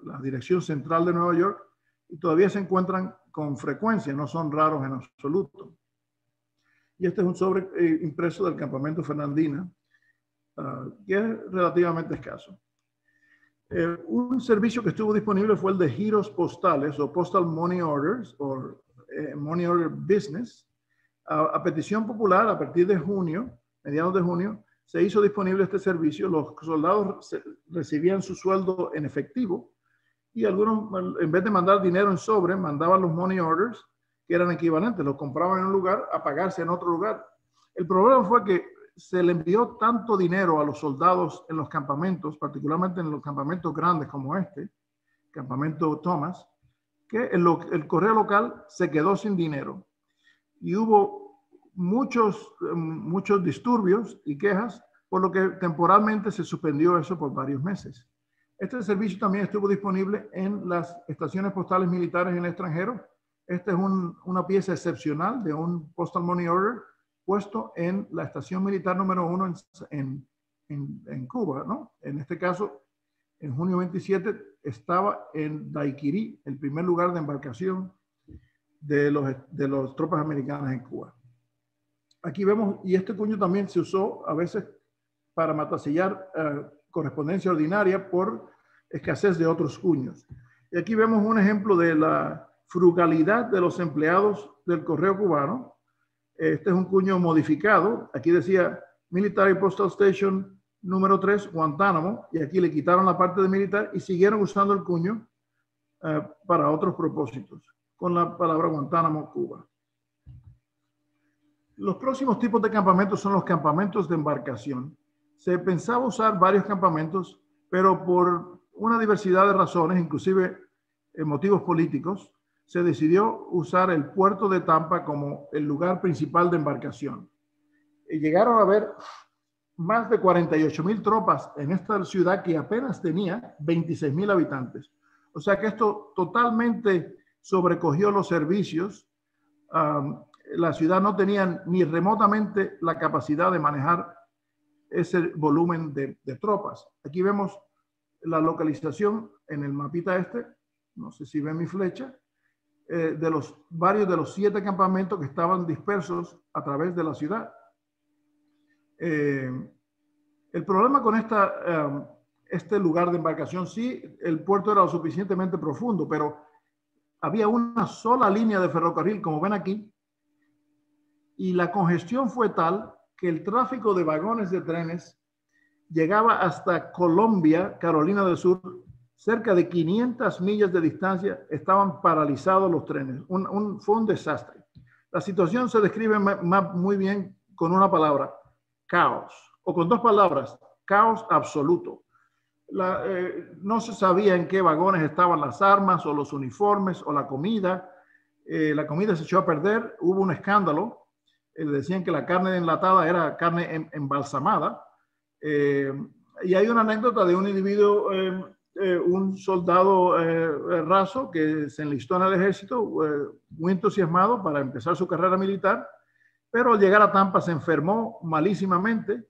la dirección central de Nueva York, y todavía se encuentran con frecuencia, no son raros en absoluto. Y este es un sobre impreso del campamento Fernandina, que es relativamente escaso. Un servicio que estuvo disponible fue el de giros postales o Postal Money Orders o Money Order Business. A petición popular, a partir de junio, mediados de junio, se hizo disponible este servicio. Los soldados recibían su sueldo en efectivo y algunos, en vez de mandar dinero en sobre, mandaban los money orders, que eran equivalentes, los compraban en un lugar a pagarse en otro lugar. El problema fue que se le envió tanto dinero a los soldados en los campamentos, particularmente en los campamentos grandes como este, campamento Thomas, que el correo local se quedó sin dinero. Y hubo muchos disturbios y quejas, por lo que temporalmente se suspendió eso por varios meses. Este servicio también estuvo disponible en las estaciones postales militares en el extranjero. Esta es una pieza excepcional de un Postal Money Order puesto en la estación militar número 1 en Cuba, ¿no? En este caso, en junio 27, estaba en Daiquiri, el primer lugar de embarcación de los tropas americanas en Cuba. Aquí vemos, y este cuño también se usó a veces para matasellar correspondencia ordinaria por escasez de otros cuños. Y aquí vemos un ejemplo de la frugalidad de los empleados del correo cubano. Este es un cuño modificado. Aquí decía Military Postal Station número 3, Guantánamo, y aquí le quitaron la parte de militar y siguieron usando el cuño para otros propósitos, con la palabra Guantánamo, Cuba. Los próximos tipos de campamentos son los campamentos de embarcación. Se pensaba usar varios campamentos, pero por una diversidad de razones, inclusive motivos políticos, se decidió usar el puerto de Tampa como el lugar principal de embarcación. Y llegaron a haber más de 48,000 tropas en esta ciudad que apenas tenía 26,000 habitantes. O sea que esto totalmente sobrecogió los servicios. La ciudad no tenía ni remotamente la capacidad de manejar ese volumen de tropas. Aquí vemos la localización en el mapita este, no sé si ven mi flecha, de varios de los 7 campamentos que estaban dispersos a través de la ciudad. El problema con este lugar de embarcación, sí, el puerto era lo suficientemente profundo, pero había una sola línea de ferrocarril, como ven aquí, y la congestión fue tal que el tráfico de vagones de trenes llegaba hasta Colombia, Carolina del Sur. Cerca de 500 millas de distancia estaban paralizados los trenes. Fue un desastre. La situación se describe muy bien con una palabra: caos, o con 2 palabras: caos absoluto. No se sabía en qué vagones estaban las armas o los uniformes o la comida. La comida se echó a perder, hubo un escándalo. Decían que la carne enlatada era carne embalsamada. Y hay una anécdota de un individuo, un soldado raso que se enlistó en el ejército, muy entusiasmado para empezar su carrera militar, pero al llegar a Tampa se enfermó malísimamente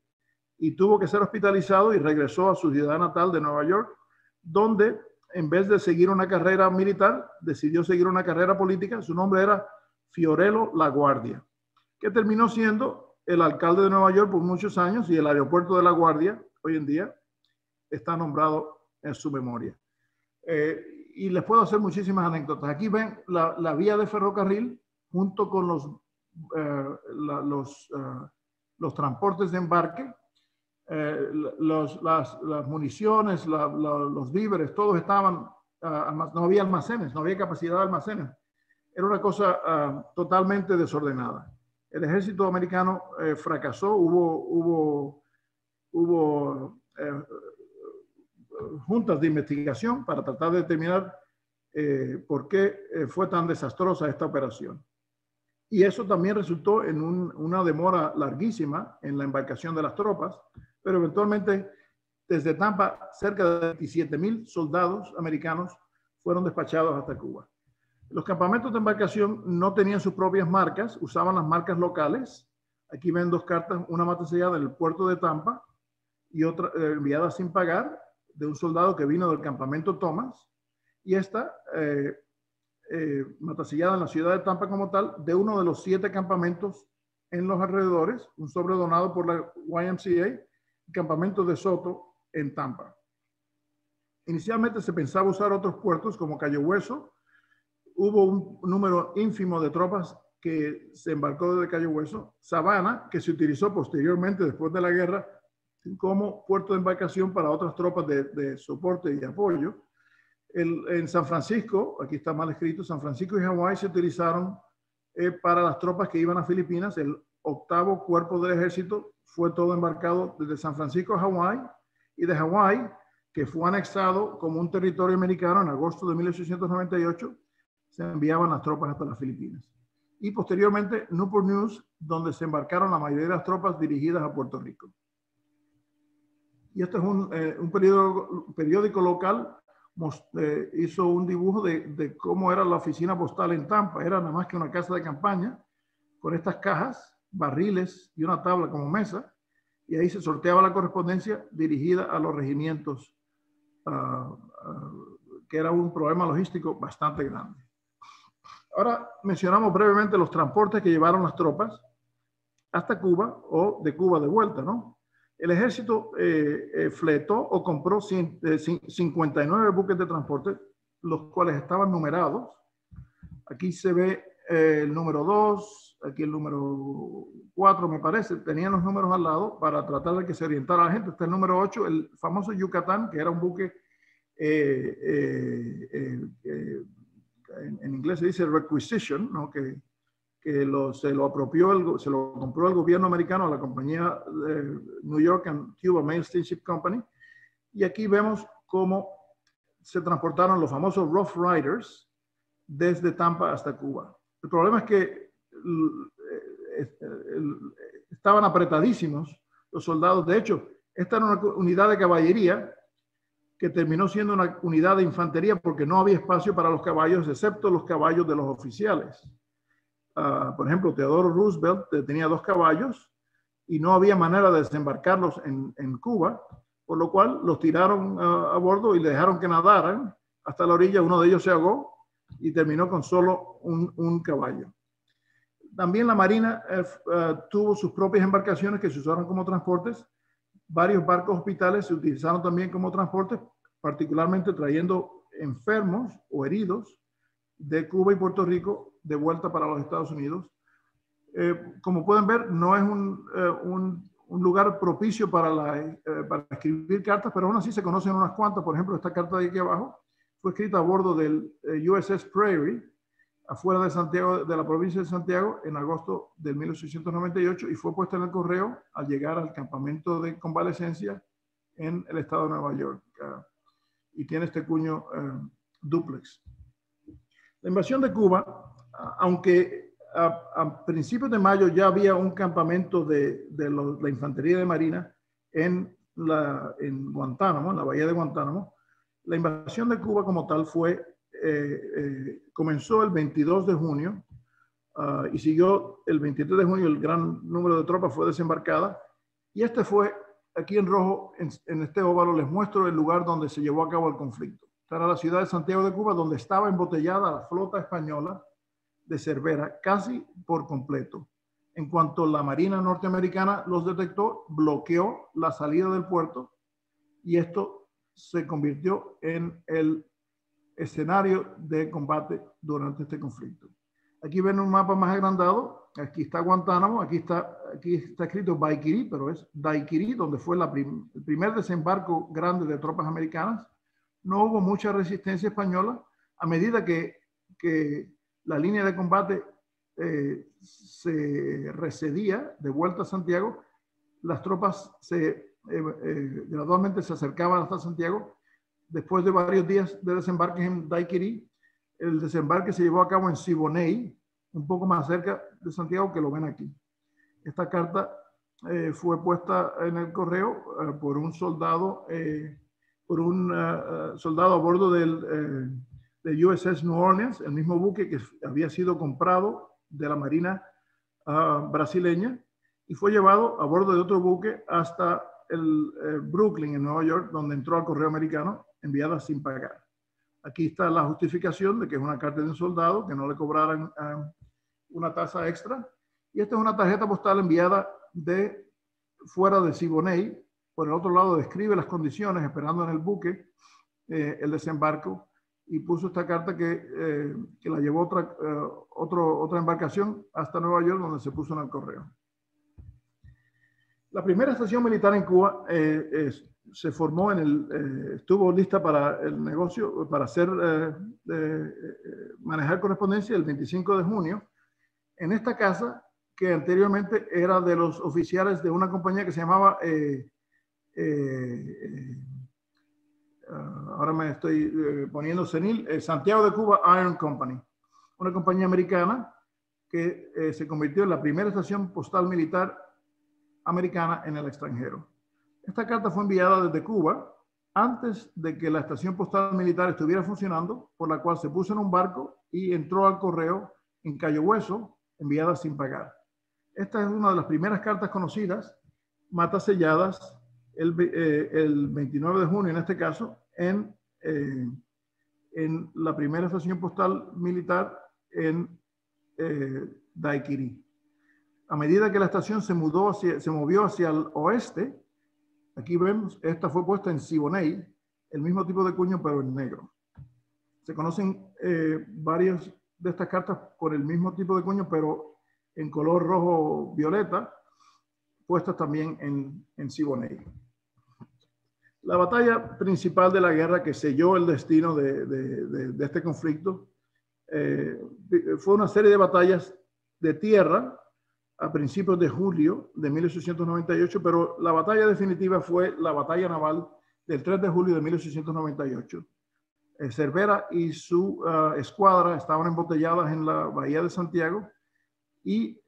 y tuvo que ser hospitalizado y regresó a su ciudad natal de Nueva York, donde en vez de seguir una carrera militar, decidió seguir una carrera política. Su nombre era Fiorello LaGuardia, que terminó siendo el alcalde de Nueva York por muchos años, y el aeropuerto de LaGuardia hoy en día está nombrado en su memoria. Y les puedo hacer muchísimas anécdotas. Aquí ven la vía de ferrocarril junto con los transportes de embarque, las municiones, los víveres, todos estaban, no había almacenes, no había capacidad de almacenes. Era una cosa totalmente desordenada. El ejército americano fracasó. Hubo juntas de investigación para tratar de determinar por qué fue tan desastrosa esta operación. Y eso también resultó en una demora larguísima en la embarcación de las tropas, pero eventualmente desde Tampa cerca de 27,000 soldados americanos fueron despachados hasta Cuba. Los campamentos de embarcación no tenían sus propias marcas, usaban las marcas locales. Aquí ven 2 cartas, una matasellada en el puerto de Tampa y otra enviada sin pagar de un soldado que vino del campamento Thomas, y esta matasellada en la ciudad de Tampa como tal, de uno de los 7 campamentos en los alrededores, un sobre donado por la YMCA, el campamento de Soto en Tampa. Inicialmente se pensaba usar otros puertos como Cayo Hueso. Hubo un número ínfimo de tropas que se embarcó desde Cayo Hueso. Savannah, que se utilizó posteriormente después de la guerra como puerto de embarcación para otras tropas de soporte y apoyo. En San Francisco, aquí está mal escrito, San Francisco y Hawái se utilizaron para las tropas que iban a Filipinas. El 8º Cuerpo del Ejército fue todo embarcado desde San Francisco a Hawái, y de Hawái, que fue anexado como un territorio americano en agosto de 1898, se enviaban las tropas hasta las Filipinas. Y posteriormente Newport News, donde se embarcaron la mayoría de las tropas dirigidas a Puerto Rico. Y este es un periódico local. Hizo un dibujo de cómo era la oficina postal en Tampa. Era nada más que una casa de campaña con estas cajas, barriles y una tabla como mesa, y ahí se sorteaba la correspondencia dirigida a los regimientos, que era un problema logístico bastante grande. Ahora mencionamos brevemente los transportes que llevaron las tropas hasta Cuba o de Cuba de vuelta, ¿no? El ejército fletó o compró 59 buques de transporte, los cuales estaban numerados. Aquí se ve el número 2, aquí el número 4, me parece. Tenían los números al lado para tratar de que se orientara la gente. Está el número 8, el famoso Yucatán, que era un buque, en inglés se dice requisition, ¿no? que se lo compró el gobierno americano a la compañía New York and Cuba Mail Steamship Company. Y aquí vemos cómo se transportaron los famosos Rough Riders desde Tampa hasta Cuba. El problema es que estaban apretadísimos los soldados. De hecho, esta era una unidad de caballería que terminó siendo una unidad de infantería porque no había espacio para los caballos, excepto los caballos de los oficiales. Por ejemplo, Theodore Roosevelt tenía 2 caballos y no había manera de desembarcarlos en Cuba, por lo cual los tiraron a bordo y le dejaron que nadaran hasta la orilla. Uno de ellos se ahogó y terminó con solo un caballo. También la Marina tuvo sus propias embarcaciones que se usaron como transportes. Varios barcos hospitales se utilizaron también como transportes, particularmente trayendo enfermos o heridos de Cuba y Puerto Rico de vuelta para los Estados Unidos. Como pueden ver, no es un lugar propicio para escribir cartas, pero aún así se conocen unas cuantas. Por ejemplo, esta carta de aquí abajo fue escrita a bordo del USS Prairie, afuera de Santiago, de la provincia de Santiago, en agosto de 1898, y fue puesta en el correo al llegar al campamento de convalecencia en el estado de Nueva York. Y tiene este cuño dúplex. La invasión de Cuba, aunque a principios de mayo ya había un campamento de la Infantería de Marina en Guantánamo, en la bahía de Guantánamo, la invasión de Cuba como tal comenzó el 22 de junio y siguió el 23 de junio. El gran número de tropas fue desembarcada, y este fue, aquí en rojo, en este óvalo les muestro el lugar donde se llevó a cabo el conflicto. Esta era la ciudad de Santiago de Cuba, donde estaba embotellada la flota española de Cervera casi por completo. En cuanto la Marina norteamericana los detectó, bloqueó la salida del puerto, y esto se convirtió en el escenario de combate durante este conflicto. Aquí ven un mapa más agrandado. Aquí está Guantánamo, aquí está escrito Baiquiri, pero es Daiquiri, donde fue el primer desembarco grande de tropas americanas. No hubo mucha resistencia española. A medida que la línea de combate se recedía de vuelta a Santiago, las tropas gradualmente se acercaban hasta Santiago. Después de varios días de desembarques en Daiquiri, el desembarque se llevó a cabo en Siboney, un poco más cerca de Santiago, que lo ven aquí. Esta carta fue puesta en el correo por un soldado a bordo del USS New Orleans, el mismo buque que había sido comprado de la Marina brasileña, y fue llevado a bordo de otro buque hasta el Brooklyn, en Nueva York, donde entró al correo americano, enviada sin pagar. Aquí está la justificación de que es una carta de un soldado, que no le cobraran una tasa extra. Y esta es una tarjeta postal enviada de fuera de Siboney. Por el otro lado describe las condiciones esperando en el buque el desembarco, y puso esta carta que la llevó otra embarcación hasta Nueva York, donde se puso en el correo. La primera estación militar en Cuba se formó estuvo lista para el negocio, para manejar correspondencia el 25 de junio, en esta casa que anteriormente era de los oficiales de una compañía que se llamaba, ahora me estoy poniendo senil, Santiago de Cuba Iron Company, una compañía americana que se convirtió en la primera estación postal militar americana en el extranjero. Esta carta fue enviada desde Cuba antes de que la estación postal militar estuviera funcionando, por la cual se puso en un barco y entró al correo en Cayo Hueso, enviada sin pagar. Esta es una de las primeras cartas conocidas, mataselladas el 29 de junio, en este caso, en la primera estación postal militar en Daiquiri. A medida que la estación se movió hacia el oeste, aquí vemos, esta fue puesta en Siboney, el mismo tipo de cuño, pero en negro. Se conocen varias de estas cartas con el mismo tipo de cuño, pero en color rojo-violeta, puestas también en Siboney. La batalla principal de la guerra que selló el destino de este conflicto fue una serie de batallas de tierra a principios de julio de 1898, pero la batalla definitiva fue la batalla naval del 3 de julio de 1898. Cervera y su escuadra estaban embotelladas en la bahía de Santiago y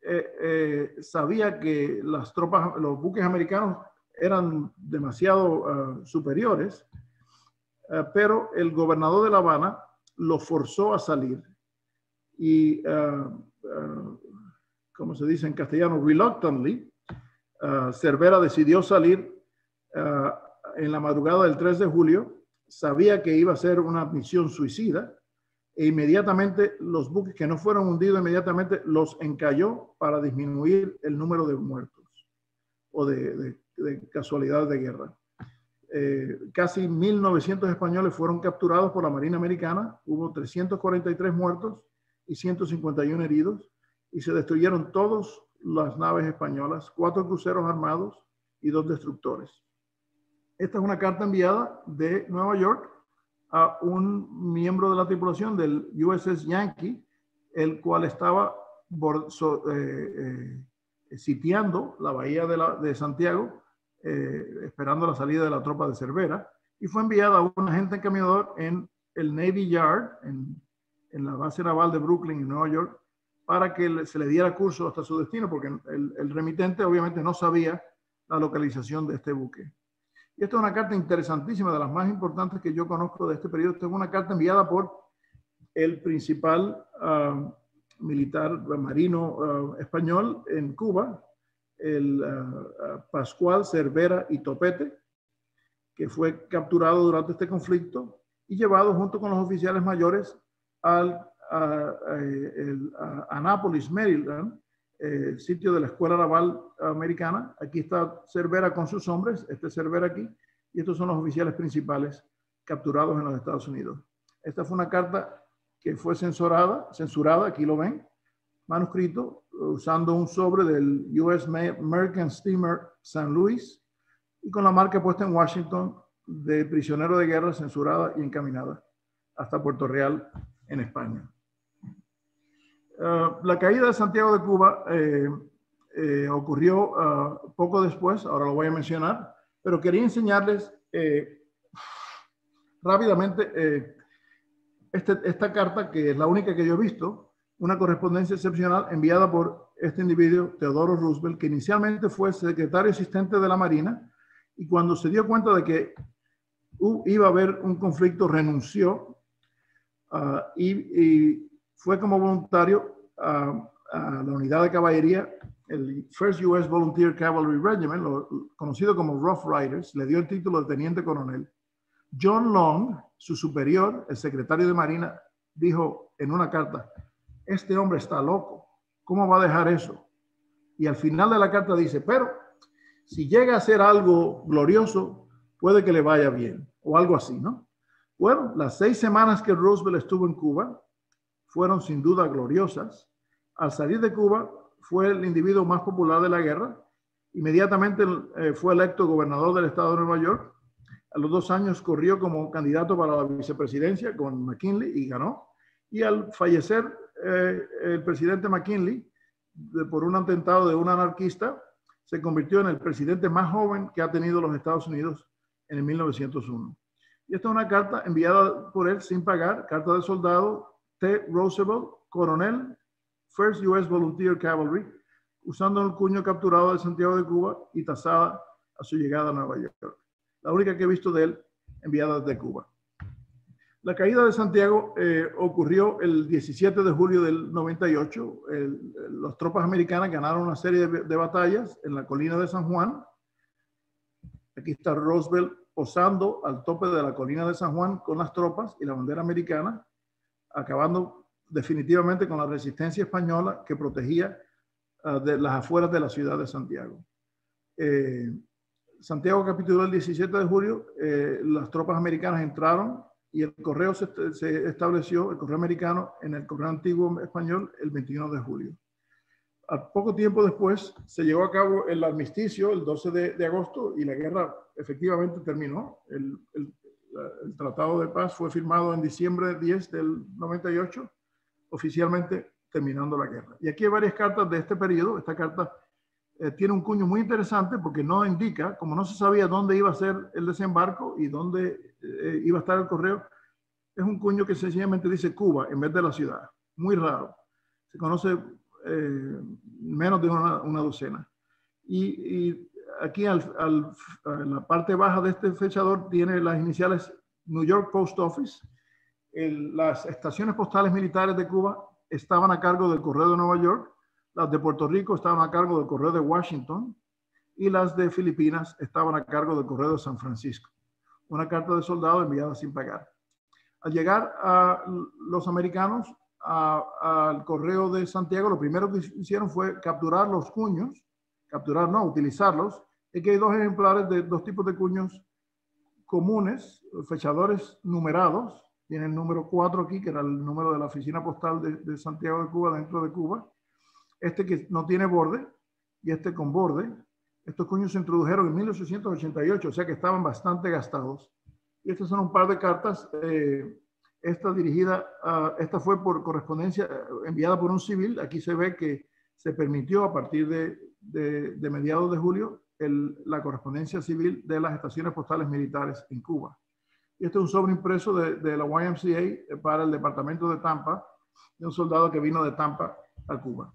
sabía que las tropas, los buques americanos eran demasiado superiores, pero el gobernador de La Habana lo forzó a salir y como se dice en castellano, reluctantly, Cervera decidió salir en la madrugada del 3 de julio, sabía que iba a ser una misión suicida, e inmediatamente los buques que no fueron hundidos, inmediatamente los encalló para disminuir el número de muertos o de casualidades de guerra. Casi 1.900 españoles fueron capturados por la Marina Americana, hubo 343 muertos y 151 heridos, y se destruyeron todas las naves españolas, 4 cruceros armados y 2 destructores. Esta es una carta enviada de Nueva York a un miembro de la tripulación del USS Yankee, el cual estaba sitiando la bahía de Santiago, esperando la salida de la tropa de Cervera, y fue enviada a un agente encaminador en el Navy Yard, en la base naval de Brooklyn, en Nueva York, para que se le diera curso hasta su destino, porque el remitente obviamente no sabía la localización de este buque. Y esta es una carta interesantísima, de las más importantes que yo conozco de este periodo. Esta es una carta enviada por el principal militar marino español en Cuba, el Pascual Cervera y Topete, que fue capturado durante este conflicto y llevado junto con los oficiales mayores a Annapolis, Maryland, sitio de la Escuela Naval Americana. Aquí está Cervera con sus hombres, este Cervera aquí, y estos son los oficiales principales capturados en los Estados Unidos. Esta fue una carta que fue censurada, aquí lo ven, manuscrito, usando un sobre del US American Steamer San Luis y con la marca puesta en Washington de prisionero de guerra, censurada y encaminada hasta Puerto Real, en España. La caída de Santiago de Cuba ocurrió poco después, ahora lo voy a mencionar, pero quería enseñarles rápidamente esta carta, que es la única que yo he visto, una correspondencia excepcional enviada por este individuo, Teodoro Roosevelt, que inicialmente fue secretario asistente de la Marina, y cuando se dio cuenta de que iba a haber un conflicto, renunció y fue como voluntario a la unidad de caballería, el First U.S. Volunteer Cavalry Regiment, conocido como Rough Riders. Le dio el título de teniente coronel. John Long, su superior, el secretario de Marina, dijo en una carta: este hombre está loco, ¿cómo va a dejar eso? Y al final de la carta dice: pero si llega a ser algo glorioso, puede que le vaya bien, o algo así, ¿no? Bueno, las 6 semanas que Roosevelt estuvo en Cuba fueron sin duda gloriosas. Al salir de Cuba, fue el individuo más popular de la guerra Inmediatamente fue electo gobernador del estado de Nueva York. A los 2 años corrió como candidato para la vicepresidencia con McKinley y ganó. Y al fallecer el presidente McKinley por un atentado de un anarquista, se convirtió en el presidente más joven que ha tenido los Estados Unidos en el 1901. Y esta es una carta enviada por él sin pagar, carta de soldado T. Roosevelt, coronel, First U.S. Volunteer Cavalry, usando el cuño capturado de Santiago de Cuba y tasada a su llegada a Nueva York. La única que he visto de él enviada desde Cuba. La caída de Santiago ocurrió el 17 de julio del 98. Las tropas americanas ganaron una serie de batallas en la colina de San Juan. Aquí está Roosevelt posando al tope de la colina de San Juan con las tropas y la bandera americana, acabando definitivamente con la resistencia española que protegía de las afueras de la ciudad de Santiago. Santiago capituló el 17 de julio, las tropas americanas entraron y el correo se estableció, el correo americano, en el correo antiguo español el 21 de julio. A poco tiempo después se llevó a cabo el armisticio el 12 de agosto y la guerra efectivamente terminó. El Tratado de Paz fue firmado en diciembre 10 del 98, oficialmente terminando la guerra. Y aquí hay varias cartas de este periodo. Esta carta tiene un cuño muy interesante porque no indica, como no se sabía dónde iba a ser el desembarco y dónde iba a estar el correo, es un cuño que sencillamente dice Cuba en vez de la ciudad. Muy raro. Se conoce menos de una docena. Y aquí en la parte baja de este fechador tiene las iniciales New York Post Office. Las estaciones postales militares de Cuba estaban a cargo del Correo de Nueva York, las de Puerto Rico estaban a cargo del Correo de Washington y las de Filipinas estaban a cargo del Correo de San Francisco. Una carta de soldado enviada sin pagar. Al llegar a los americanos al Correo de Santiago, lo primero que hicieron fue capturar los cuños, utilizarlos. Es que hay dos ejemplares de dos tipos de cuños comunes, fechadores numerados. Tiene el número 4 aquí, que era el número de la oficina postal de Santiago de Cuba, dentro de Cuba. Este que no tiene borde y este con borde. Estos cuños se introdujeron en 1888, o sea que estaban bastante gastados. Y estas son un par de cartas. Esta fue por correspondencia enviada por un civil. Aquí se ve que se permitió a partir de mediados de julio la correspondencia civil de las estaciones postales militares en Cuba. Y este es un sobreimpreso de la YMCA para el departamento de Tampa, de un soldado que vino de Tampa a Cuba.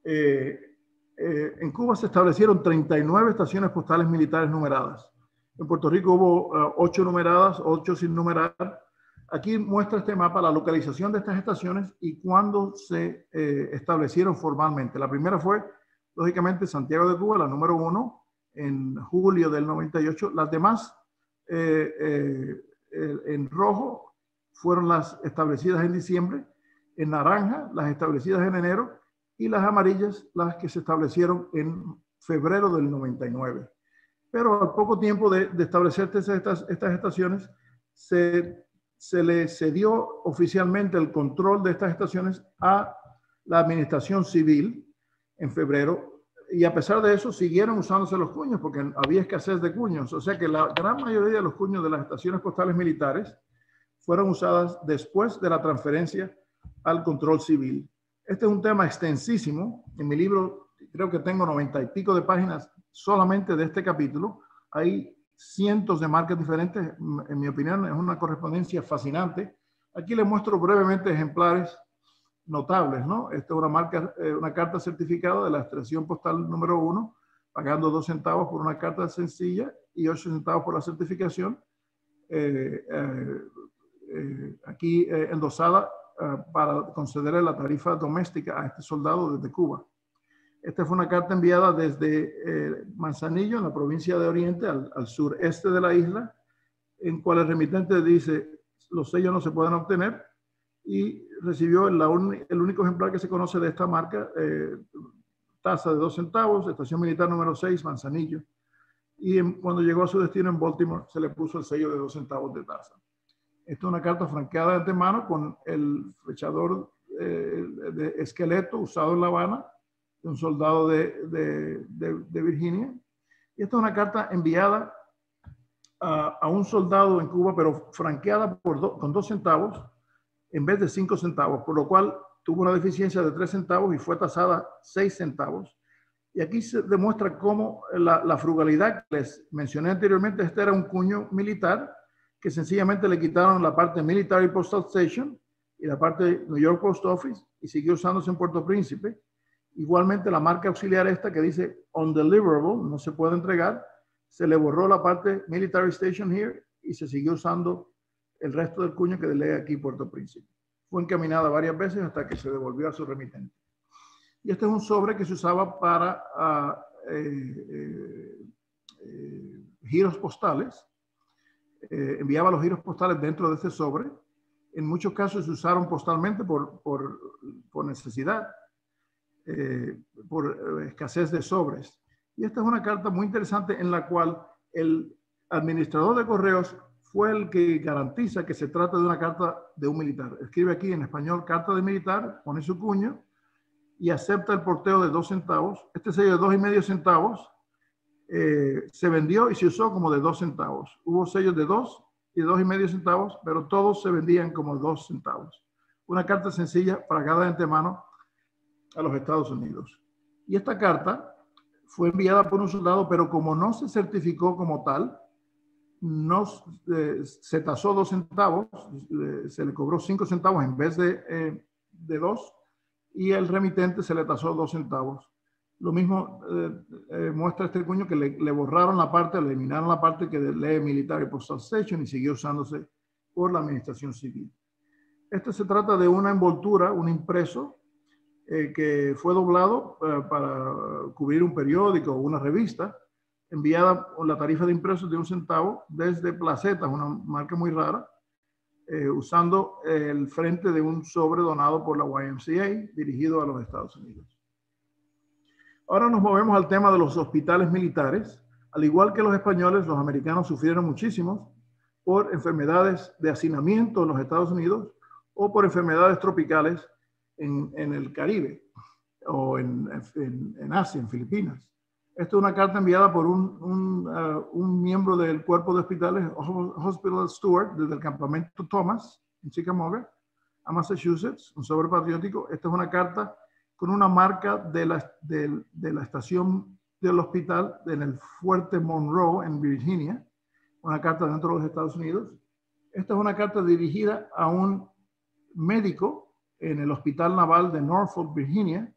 En Cuba se establecieron 39 estaciones postales militares numeradas. En Puerto Rico hubo 8 numeradas, 8 sin numerar. Aquí muestra este mapa la localización de estas estaciones y cuándo se establecieron formalmente. La primera fue, lógicamente, Santiago de Cuba, la número 1, en julio del 98. Las demás, en rojo, fueron las establecidas en diciembre. En naranja, las establecidas en enero. Y las amarillas, las que se establecieron en febrero del 99. Pero al poco tiempo de establecer estas estaciones, se le cedió oficialmente el control de estas estaciones a la administración civil en febrero, y a pesar de eso siguieron usándose los cuños porque había escasez de cuños. O sea que la gran mayoría de los cuños de las estaciones postales militares fueron usadas después de la transferencia al control civil. Este es un tema extensísimo. En mi libro creo que tengo 90 y pico de páginas solamente de este capítulo. Hay cientos de marcas diferentes. En mi opinión, es una correspondencia fascinante. Aquí les muestro brevemente ejemplares notables, ¿no? Esta es una carta certificada de la estación postal número 1, pagando 2 centavos por una carta sencilla y 8 centavos por la certificación. Aquí endosada para concederle la tarifa doméstica a este soldado desde Cuba. Esta fue una carta enviada desde Manzanillo, en la provincia de Oriente, al sureste de la isla, en cual el remitente dice, los sellos no se pueden obtener, y recibió el único ejemplar que se conoce de esta marca, tasa de 2 centavos, estación militar número 6, Manzanillo. Y cuando llegó a su destino en Baltimore, se le puso el sello de 2 centavos de tasa. Esta es una carta franqueada de antemano con el fechador de esqueleto usado en La Habana, un soldado de Virginia. Y esta es una carta enviada a un soldado en Cuba, pero franqueada con 2 centavos en vez de 5 centavos, por lo cual tuvo una deficiencia de 3 centavos y fue tasada 6 centavos. Y aquí se demuestra cómo la frugalidad que les mencioné anteriormente, este era un cuño militar que sencillamente le quitaron la parte Military Postal Station y la parte New York Post Office y siguió usándose en Puerto Príncipe. Igualmente la marca auxiliar esta que dice undeliverable, no se puede entregar, se le borró la parte Military Station Here y se siguió usando el resto del cuño que lee aquí Puerto Príncipe. Fue encaminada varias veces hasta que se devolvió a su remitente. Y este es un sobre que se usaba para giros postales. Enviaba los giros postales dentro de este sobre. En muchos casos se usaron postalmente por necesidad, por escasez de sobres. Y esta es una carta muy interesante en la cual el administrador de correos fue el que garantiza que se trata de una carta de un militar. Escribe aquí en español carta de militar, pone su cuño y acepta el porteo de 2 centavos. Este sello de 2,5 centavos se vendió y se usó como de 2 centavos. Hubo sellos de 2 y 2,5 centavos, pero todos se vendían como 2 centavos. Una carta sencilla, fragada de antemano a los Estados Unidos. Y esta carta fue enviada por un soldado, pero como no se certificó como tal, no se tasó 2 centavos, se le cobró 5 centavos en vez de 2, y el remitente se le tasó 2 centavos. Lo mismo muestra este cuño que le borraron la parte, le eliminaron la parte que lee Military Postal Station y siguió usándose por la administración civil. Este se trata de una envoltura, un impreso, que fue doblado para cubrir un periódico o una revista, enviada con la tarifa de impresos de 1 centavo desde Placetas, una marca muy rara, usando el frente de un sobre donado por la YMCA dirigido a los Estados Unidos. Ahora nos movemos al tema de los hospitales militares. Al igual que los españoles, los americanos sufrieron muchísimo por enfermedades de hacinamiento en los Estados Unidos o por enfermedades tropicales en el Caribe o en Asia, en Filipinas. Esta es una carta enviada por un miembro del cuerpo de hospitales, Hospital Steward, desde el campamento Thomas, en Chickamauga, a Massachusetts, un sobre patriótico. Esta es una carta con una marca de la estación del hospital en el fuerte Monroe, en Virginia, una carta dentro de los Estados Unidos. Esta es una carta dirigida a un médico en el Hospital Naval de Norfolk, Virginia,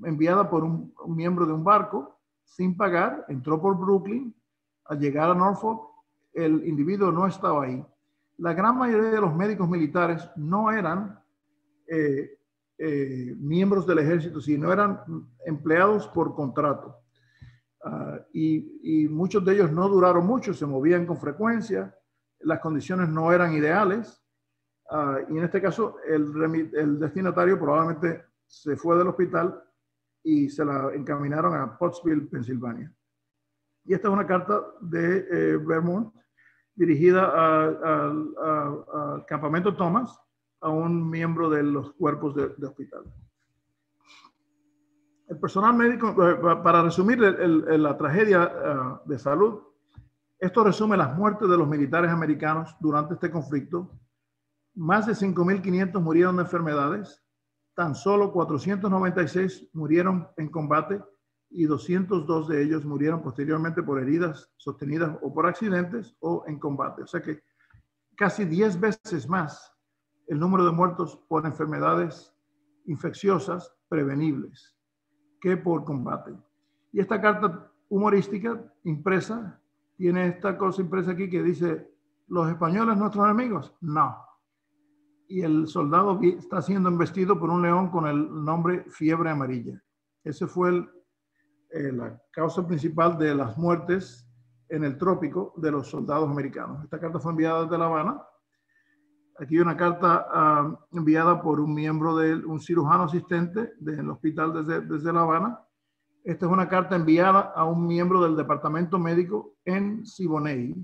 enviada por un miembro de un barco, sin pagar, entró por Brooklyn. Al llegar a Norfolk, el individuo no estaba ahí. La gran mayoría de los médicos militares no eran miembros del ejército, sino eran empleados por contrato. Y muchos de ellos no duraron mucho, se movían con frecuencia, las condiciones no eran ideales. Y en este caso, el destinatario probablemente se fue del hospital y se la encaminaron a Pottsville, Pensilvania. Y esta es una carta de Vermont dirigida al campamento Thomas, a un miembro de los cuerpos de hospital. El personal médico, para resumir la tragedia de salud, esto resume las muertes de los militares americanos durante este conflicto. Más de 5.500 murieron de enfermedades, tan solo 496 murieron en combate y 202 de ellos murieron posteriormente por heridas sostenidas o por accidentes o en combate. O sea que casi 10 veces más el número de muertos por enfermedades infecciosas prevenibles que por combate. Y esta carta humorística impresa tiene esta cosa impresa aquí que dice: ¿los españoles nuestros enemigos? No. Y el soldado está siendo embestido por un león con el nombre fiebre amarilla. Ese fue la causa principal de las muertes en el trópico de los soldados americanos. Esta carta fue enviada desde La Habana. Aquí hay una carta enviada por un miembro un cirujano asistente del hospital desde La Habana. Esta es una carta enviada a un miembro del departamento médico en Siboney,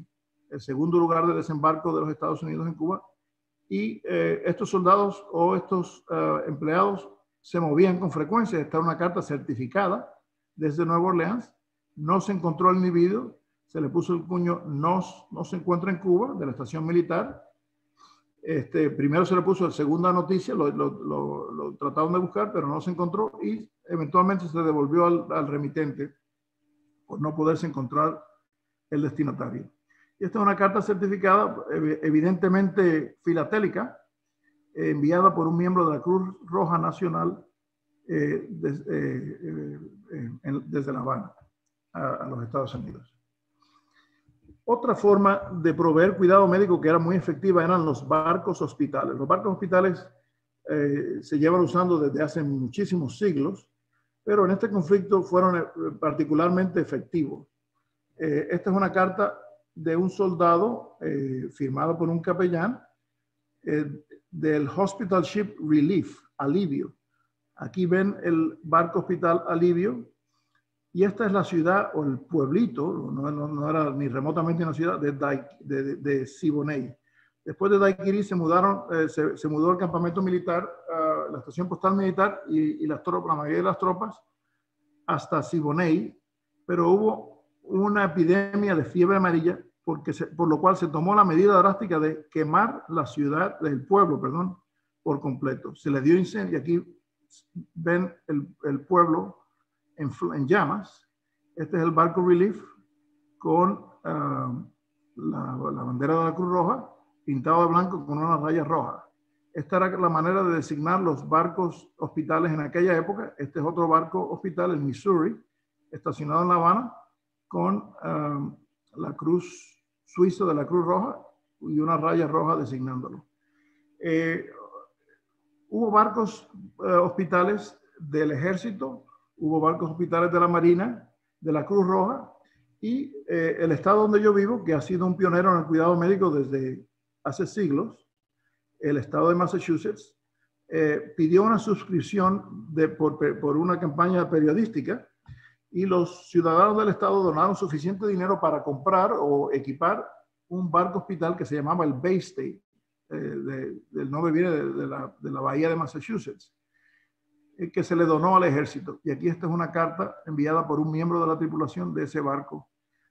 el segundo lugar de desembarco de los Estados Unidos en Cuba. Y estos soldados o estos empleados se movían con frecuencia. Esta es una carta certificada desde Nueva Orleans. No se encontró el individuo, se le puso el puño no se encuentra en Cuba, de la estación militar. Primero se le puso la segunda noticia, lo trataron de buscar, pero no se encontró y eventualmente se devolvió al remitente por no poderse encontrar el destinatario. Y esta es una carta certificada, evidentemente filatélica, enviada por un miembro de la Cruz Roja Nacional desde La Habana a los Estados Unidos. Otra forma de proveer cuidado médico que era muy efectiva eran los barcos hospitales. Los barcos hospitales se llevan usando desde hace muchísimos siglos, pero en este conflicto fueron particularmente efectivos. Esta es una carta de un soldado firmada por un capellán del Hospital Ship Relief, Alivio. Aquí ven el barco hospital Alivio. Y esta es la ciudad o el pueblito, no era ni remotamente una ciudad, de Siboney. Después de Daiquiri se mudó el campamento militar, la estación postal militar y la mayoría de las tropas hasta Siboney, pero hubo una epidemia de fiebre amarilla por lo cual se tomó la medida drástica de quemar la ciudad, el pueblo, perdón, por completo. Se le dio incendio. Aquí ven el pueblo en llamas. Este es el barco Relief con la bandera de la Cruz Roja pintado de blanco con una raya roja. Esta era la manera de designar los barcos hospitales en aquella época. Este es otro barco hospital, el Missouri, estacionado en La Habana con la cruz suiza de la Cruz Roja y una raya roja designándolo. Hubo barcos hospitales del ejército, hubo barcos hospitales de la Marina, de la Cruz Roja, y el estado donde yo vivo, que ha sido un pionero en el cuidado médico desde hace siglos, el estado de Massachusetts, pidió una suscripción por una campaña periodística, y los ciudadanos del estado donaron suficiente dinero para comprar o equipar un barco hospital que se llamaba el Bay State, del nombre viene de la bahía de Massachusetts, que se le donó al ejército. Y aquí esta es una carta enviada por un miembro de la tripulación de ese barco.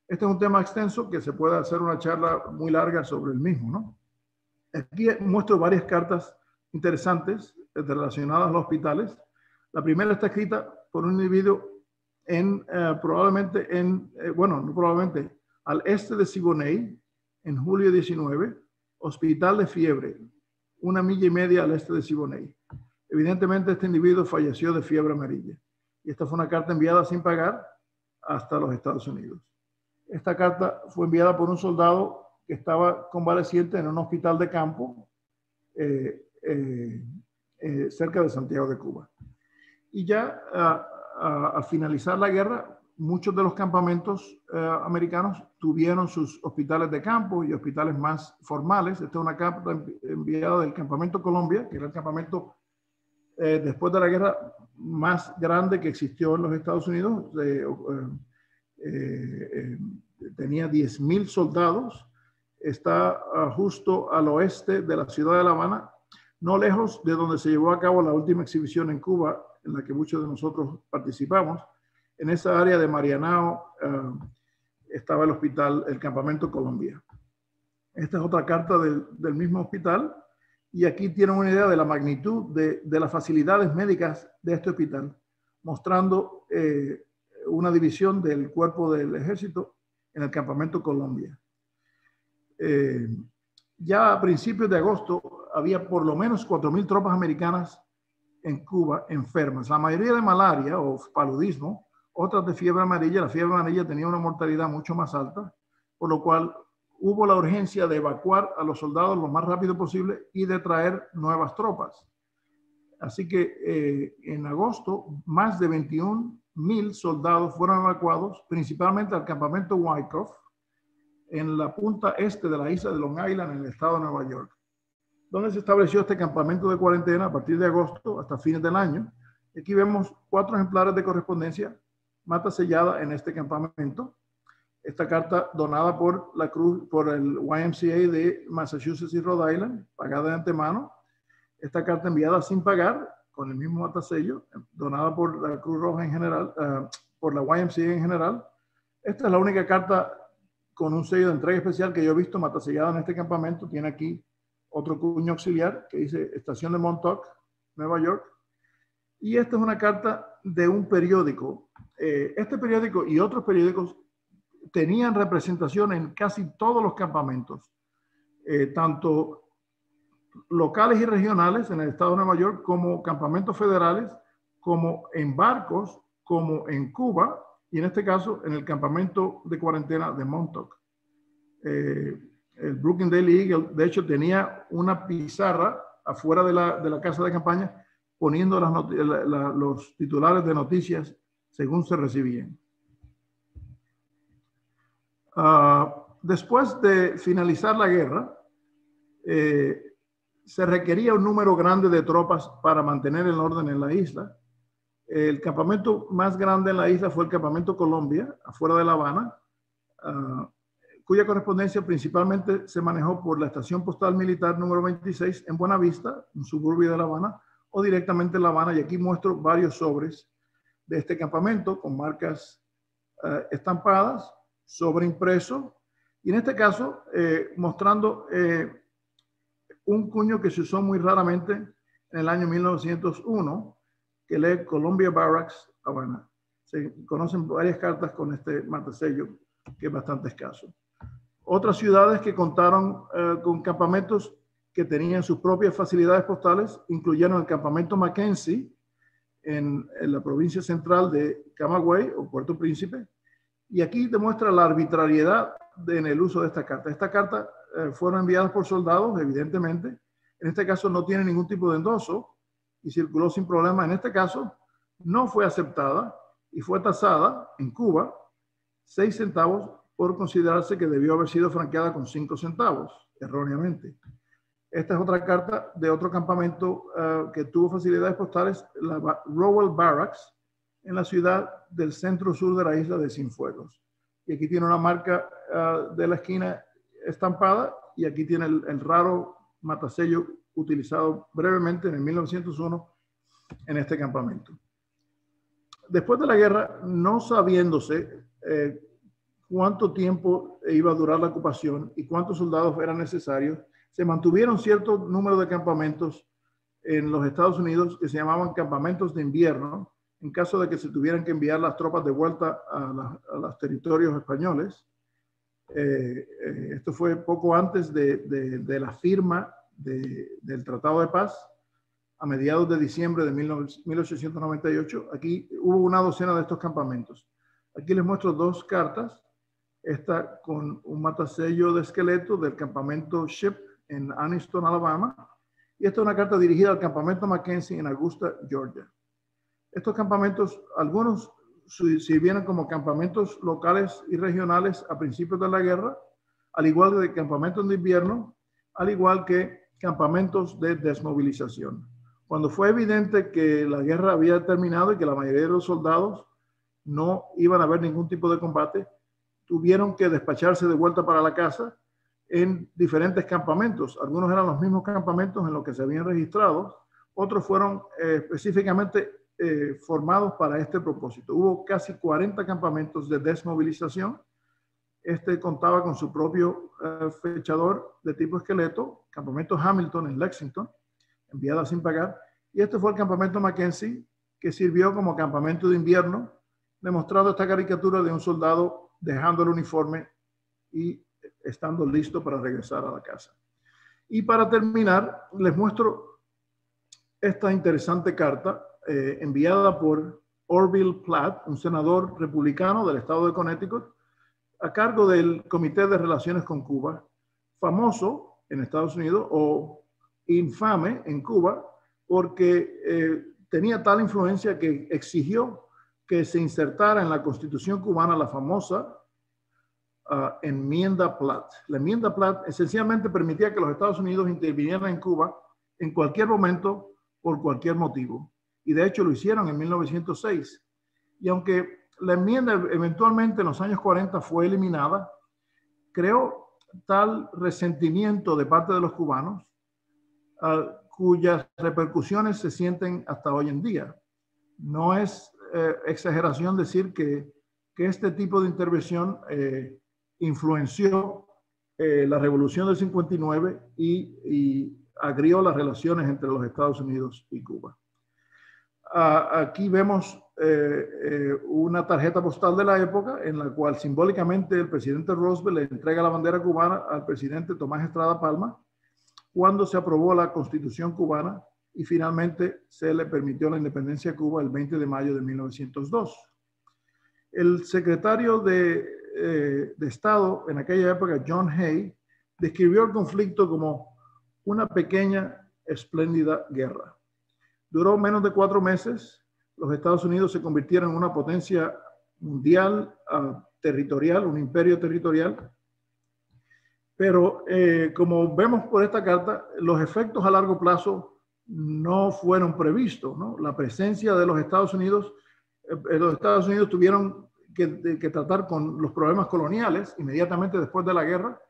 Este es un tema extenso que se puede hacer una charla muy larga sobre el mismo, ¿no? Aquí muestro varias cartas interesantes relacionadas a los hospitales. La primera está escrita por un individuo al este de Siboney, en julio 19, hospital de fiebre, 1,5 millas al este de Siboney. Evidentemente este individuo falleció de fiebre amarilla. Y esta fue una carta enviada sin pagar hasta los Estados Unidos. Esta carta fue enviada por un soldado que estaba convaleciente en un hospital de campo cerca de Santiago de Cuba. Y ya al finalizar la guerra, muchos de los campamentos americanos tuvieron sus hospitales de campo y hospitales más formales. Esta es una carta enviada del campamento Colombia, que era el campamento después de la guerra más grande que existió en los Estados Unidos. Tenía 10,000 soldados. Está justo al oeste de la ciudad de La Habana, no lejos de donde se llevó a cabo la última exhibición en Cuba, en la que muchos de nosotros participamos. En esa área de Marianao estaba el hospital, el campamento Colombia. Esta es otra carta del mismo hospital, y aquí tienen una idea de la magnitud de las facilidades médicas de este hospital, mostrando una división del cuerpo del ejército en el campamento Colombia. Ya a principios de agosto había por lo menos 4,000 tropas americanas en Cuba enfermas, la mayoría de malaria o paludismo, otras de fiebre amarilla. La fiebre amarilla tenía una mortalidad mucho más alta, por lo cual hubo la urgencia de evacuar a los soldados lo más rápido posible y de traer nuevas tropas. Así que en agosto más de 21,000 soldados fueron evacuados, principalmente al campamento Wyckoff, en la punta este de la isla de Long Island, en el estado de Nueva York, donde se estableció este campamento de cuarentena a partir de agosto hasta fines del año. Aquí vemos 4 ejemplares de correspondencia, mata sellada en este campamento. Esta carta donada por la Cruz, por el YMCA de Massachusetts y Rhode Island, pagada de antemano. Esta carta enviada sin pagar, con el mismo matasello, donada por la Cruz Roja en general, por la YMCA en general. Esta es la única carta con un sello de entrega especial que yo he visto matasellada en este campamento. Tiene aquí otro cuño auxiliar que dice Estación de Montauk, Nueva York. Y esta es una carta de un periódico. Este periódico y otros periódicos tenían representación en casi todos los campamentos, tanto locales y regionales en el estado de Nueva York, como campamentos federales, como en barcos, como en Cuba, y en este caso en el campamento de cuarentena de Montauk. El Brooklyn Daily Eagle, de hecho, tenía una pizarra afuera de la casa de campaña poniendo los titulares de noticias según se recibían. Después de finalizar la guerra, se requería un número grande de tropas para mantener el orden en la isla. El campamento más grande en la isla fue el campamento Colombia, afuera de La Habana, cuya correspondencia principalmente se manejó por la estación postal militar número 26 en Buenavista, un suburbio de La Habana, o directamente en La Habana. Y aquí muestro varios sobres de este campamento con marcas estampadas, sobreimpreso, y en este caso mostrando un cuño que se usó muy raramente en el año 1901, que lee Columbia Barracks, Habana. Se conocen varias cartas con este matasello, que es bastante escaso. Otras ciudades que contaron con campamentos que tenían sus propias facilidades postales incluyeron el campamento Mackenzie en la provincia central de Camagüey o Puerto Príncipe. Y aquí demuestra la arbitrariedad en el uso de esta carta. Esta carta fueron enviadas por soldados, evidentemente. En este caso no tiene ningún tipo de endoso y circuló sin problema. En este caso no fue aceptada y fue tasada en Cuba 6 centavos por considerarse que debió haber sido franqueada con 5 centavos, erróneamente. Esta es otra carta de otro campamento que tuvo facilidades postales, la Rowell Barracks, en la ciudad del centro sur de la isla de Cienfuegos. Y aquí tiene una marca de la esquina estampada y aquí tiene el raro matasello utilizado brevemente en el 1901 en este campamento. Después de la guerra, no sabiéndose cuánto tiempo iba a durar la ocupación y cuántos soldados eran necesarios, se mantuvieron cierto número de campamentos en los Estados Unidos que se llamaban campamentos de invierno, en caso de que se tuvieran que enviar las tropas de vuelta a los territorios españoles. Esto fue poco antes de la firma del Tratado de Paz, a mediados de diciembre de 1898. Aquí hubo una docena de estos campamentos. Aquí les muestro 2 cartas. Esta con un matasello de esqueleto del campamento Ship en Anniston, Alabama. Y esta es una carta dirigida al campamento Mackenzie en Augusta, Georgia. Estos campamentos, algunos sirvieron como campamentos locales y regionales a principios de la guerra, al igual que campamentos de invierno, al igual que campamentos de desmovilización. Cuando fue evidente que la guerra había terminado y que la mayoría de los soldados no iban a ver ningún tipo de combate, tuvieron que despacharse de vuelta para la casa en diferentes campamentos. Algunos eran los mismos campamentos en los que se habían registrado, otros fueron específicamente formados para este propósito. Hubo casi 40 campamentos de desmovilización. Este contaba con su propio fechador de tipo esqueleto, campamento Hamilton en Lexington, enviada sin pagar, y este fue el campamento Mackenzie, que sirvió como campamento de invierno, demostrando esta caricatura de un soldado dejando el uniforme y estando listo para regresar a la casa. Y para terminar, les muestro esta interesante carta enviada por Orville Platt, un senador republicano del estado de Connecticut, a cargo del Comité de Relaciones con Cuba, famoso en Estados Unidos o infame en Cuba, porque tenía tal influencia que exigió que se insertara en la Constitución cubana la famosa enmienda Platt. La enmienda Platt esencialmente permitía que los Estados Unidos intervinieran en Cuba en cualquier momento, por cualquier motivo. Y de hecho lo hicieron en 1906. Y aunque la enmienda eventualmente en los años 40 fue eliminada, creó tal resentimiento de parte de los cubanos cuyas repercusiones se sienten hasta hoy en día. No es exageración decir que este tipo de intervención influenció la revolución del 59 y agrió las relaciones entre los Estados Unidos y Cuba. Aquí vemos una tarjeta postal de la época en la cual simbólicamente el presidente Roosevelt le entrega la bandera cubana al presidente Tomás Estrada Palma cuando se aprobó la Constitución cubana y finalmente se le permitió la independencia de Cuba el 20 de mayo de 1902. El secretario de Estado en aquella época, John Hay, describió el conflicto como una pequeña, espléndida guerra. Duró menos de 4 meses. Los Estados Unidos se convirtieron en una potencia mundial, territorial, un imperio territorial. Pero como vemos por esta carta, los efectos a largo plazo no fueron previstos, ¿no? La presencia de los Estados Unidos tuvieron que tratar con los problemas coloniales. Inmediatamente después de la guerra,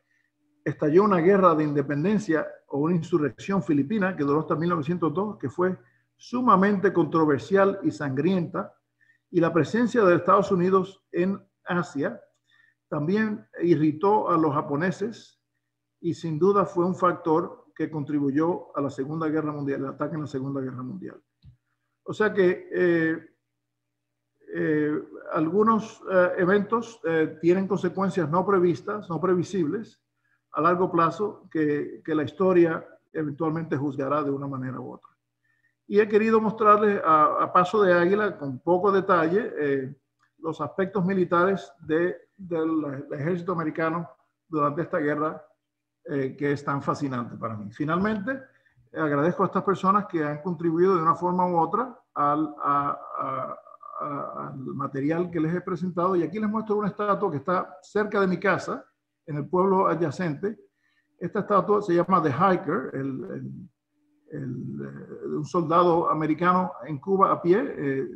estalló una guerra de independencia o una insurrección filipina que duró hasta 1902, que fue sumamente controversial y sangrienta, y la presencia de Estados Unidos en Asia también irritó a los japoneses y sin duda fue un factor que contribuyó a la Segunda Guerra Mundial, el ataque en la Segunda Guerra Mundial. O sea que algunos eventos tienen consecuencias no previstas, no previsibles a largo plazo que la historia eventualmente juzgará de una manera u otra. Y he querido mostrarles a paso de águila, con poco detalle, los aspectos militares del ejército americano durante esta guerra, que es tan fascinante para mí. Finalmente, agradezco a estas personas que han contribuido de una forma u otra al material que les he presentado. Y aquí les muestro una estatua que está cerca de mi casa, en el pueblo adyacente. Esta estatua se llama The Hiker, un soldado americano en Cuba a pie.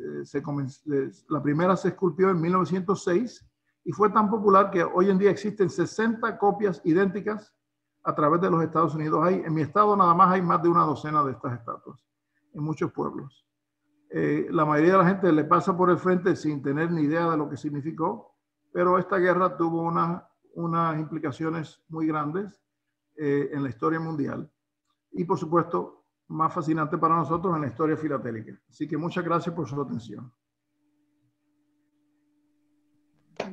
La primera se esculpió en 1906 y fue tan popular que hoy en día existen 60 copias idénticas a través de los Estados Unidos. En mi estado nada más hay más de una docena de estas estatuas en muchos pueblos. La mayoría de la gente le pasa por el frente sin tener ni idea de lo que significó, pero esta guerra tuvo unas implicaciones muy grandes en la historia mundial y, por supuesto, más fascinante para nosotros en la historia filatélica. Así que muchas gracias por su atención.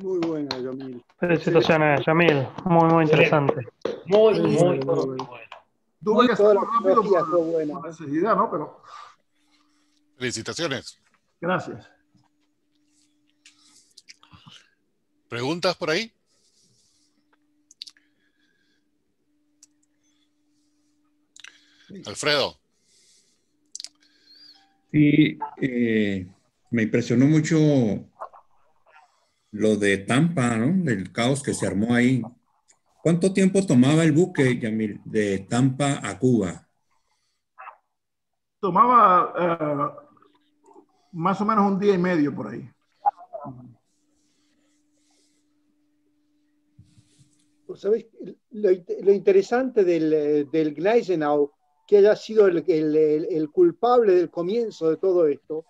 Muy bueno, Yamil. Felicitaciones, Yamil. Muy interesante. Muy bueno. Tuve que hacerlo rápido por buena, necesidad, ¿no? Pero felicitaciones. Gracias. ¿Preguntas por ahí? Alfredo. Sí, me impresionó mucho lo de Tampa, ¿no? Del caos que se armó ahí. ¿Cuánto tiempo tomaba el buque, Yamil, de Tampa a Cuba? Tomaba más o menos 1 día y medio por ahí. Pues, ¿sabés? Lo interesante del Gneisenau, que haya sido el culpable del comienzo de todo esto,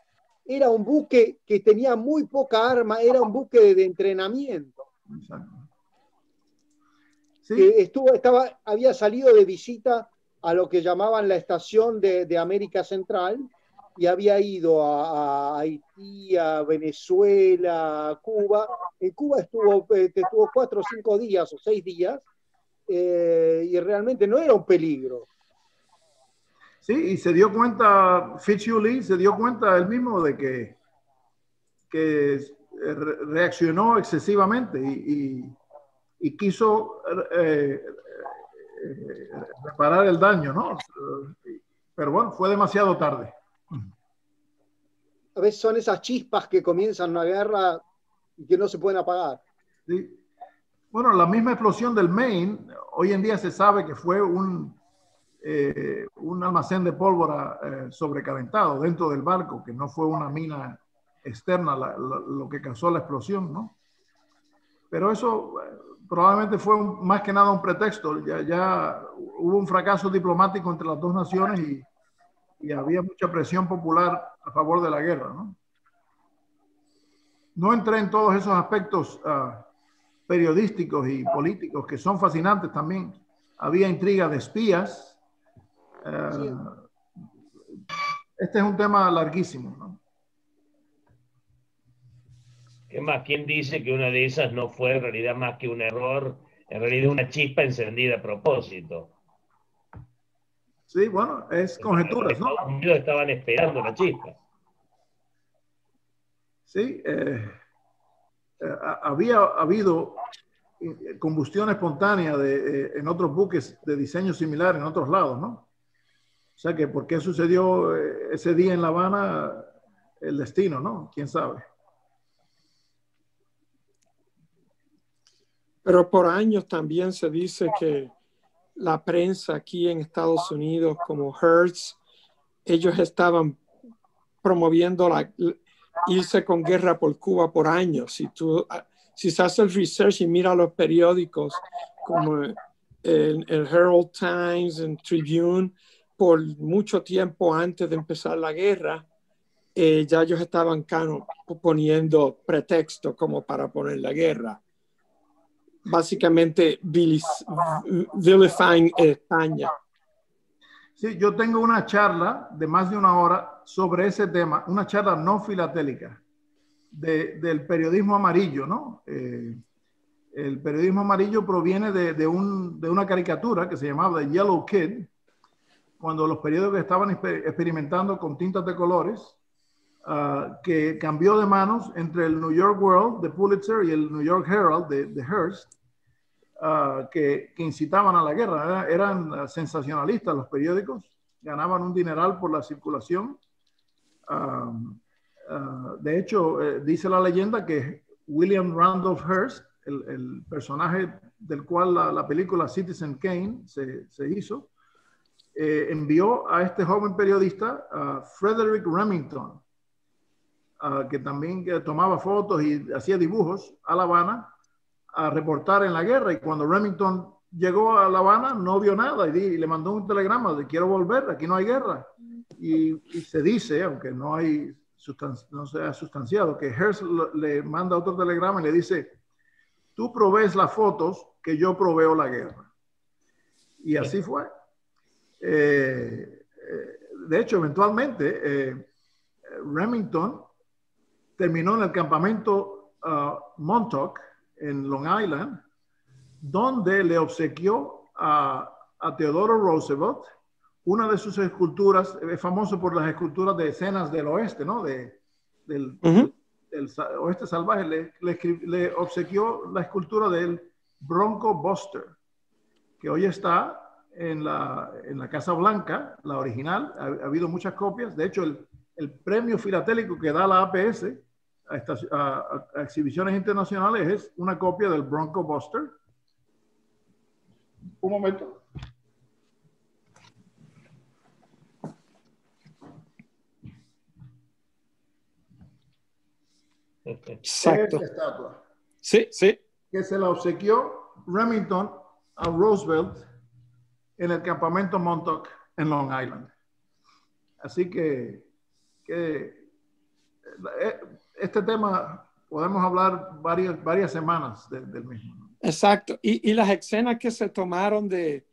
era un buque que tenía muy poca arma, era un buque de entrenamiento. Exacto. Sí. Que había salido de visita a lo que llamaban la estación de América Central y había ido a Haití, a Venezuela, a Cuba. En Cuba estuvo 4 o 5 días o 6 días y realmente no era un peligro. Sí, y se dio cuenta, Fitzhugh se dio cuenta él mismo de que reaccionó excesivamente y quiso reparar el daño, ¿no? Pero bueno, fue demasiado tarde. A veces son esas chispas que comienzan una guerra y que no se pueden apagar. Sí. Bueno, la misma explosión del Maine, hoy en día se sabe que fue un almacén de pólvora sobrecalentado dentro del barco, que no fue una mina externa lo que causó la explosión, ¿no? Pero eso probablemente fue más que nada un pretexto. Ya hubo un fracaso diplomático entre las dos naciones y había mucha presión popular a favor de la guerra, ¿no? No entré en todos esos aspectos periodísticos y políticos que son fascinantes también. Había intriga de espías. Sí. Este es un tema larguísimo, ¿no? ¿Qué más? ¿Quién dice que una de esas no fue en realidad más que un error, en realidad una chispa encendida a propósito? Sí, bueno, es conjeturas, ¿no? Estados Unidos estaban esperando la chispa. Sí, había habido combustión espontánea en otros buques de diseño similar en otros lados, ¿no? O sea que por qué sucedió ese día en La Habana, el destino, ¿no? ¿Quién sabe? Pero por años también se dice que la prensa aquí en Estados Unidos, como Hearst, ellos estaban promoviendo irse con guerra por Cuba por años. Si se hace el research y mira los periódicos como el Herald Times, el Tribune, por mucho tiempo antes de empezar la guerra, ya ellos estaban poniendo pretexto como para poner la guerra. Básicamente vilifying España. Sí, yo tengo una charla de más de una hora sobre ese tema, una charla no filatélica del periodismo amarillo, ¿no? El periodismo amarillo proviene de una caricatura que se llamaba The Yellow Kid, cuando los periódicos estaban experimentando con tintas de colores, que cambió de manos entre el New York World de Pulitzer y el New York Herald de Hearst, que incitaban a la guerra. Eran sensacionalistas los periódicos, ganaban un dineral por la circulación. De hecho, dice la leyenda que William Randolph Hearst, el personaje del cual la película Citizen Kane se hizo, envió a este joven periodista, Frederick Remington, que también tomaba fotos y hacía dibujos, a La Habana, a reportar en la guerra. Y cuando Remington llegó a La Habana no vio nada y le mandó un telegrama de quiero volver, aquí no hay guerra. Y se dice, aunque no se ha sustanciado, que Hearst le manda otro telegrama y le dice, tú provees las fotos que yo proveo la guerra. Y así fue. De hecho, eventualmente Remington terminó en el campamento Montauk en Long Island, donde le obsequió a Theodore Roosevelt una de sus esculturas. Es famoso por las esculturas de escenas del oeste, ¿no? Del oeste salvaje. Le obsequió la escultura del Bronco Buster, que hoy está en la Casa Blanca, la original. Ha habido muchas copias. De hecho, el premio filatélico que da la APS a exhibiciones internacionales es una copia del Bronco Buster. Un momento. Exacto. Esta estatua. Sí, sí. Que se la obsequió Remington a Roosevelt en el campamento Montauk en Long Island. Así que este tema podemos hablar varias semanas del mismo, ¿no? Exacto. Y las escenas que se tomaron de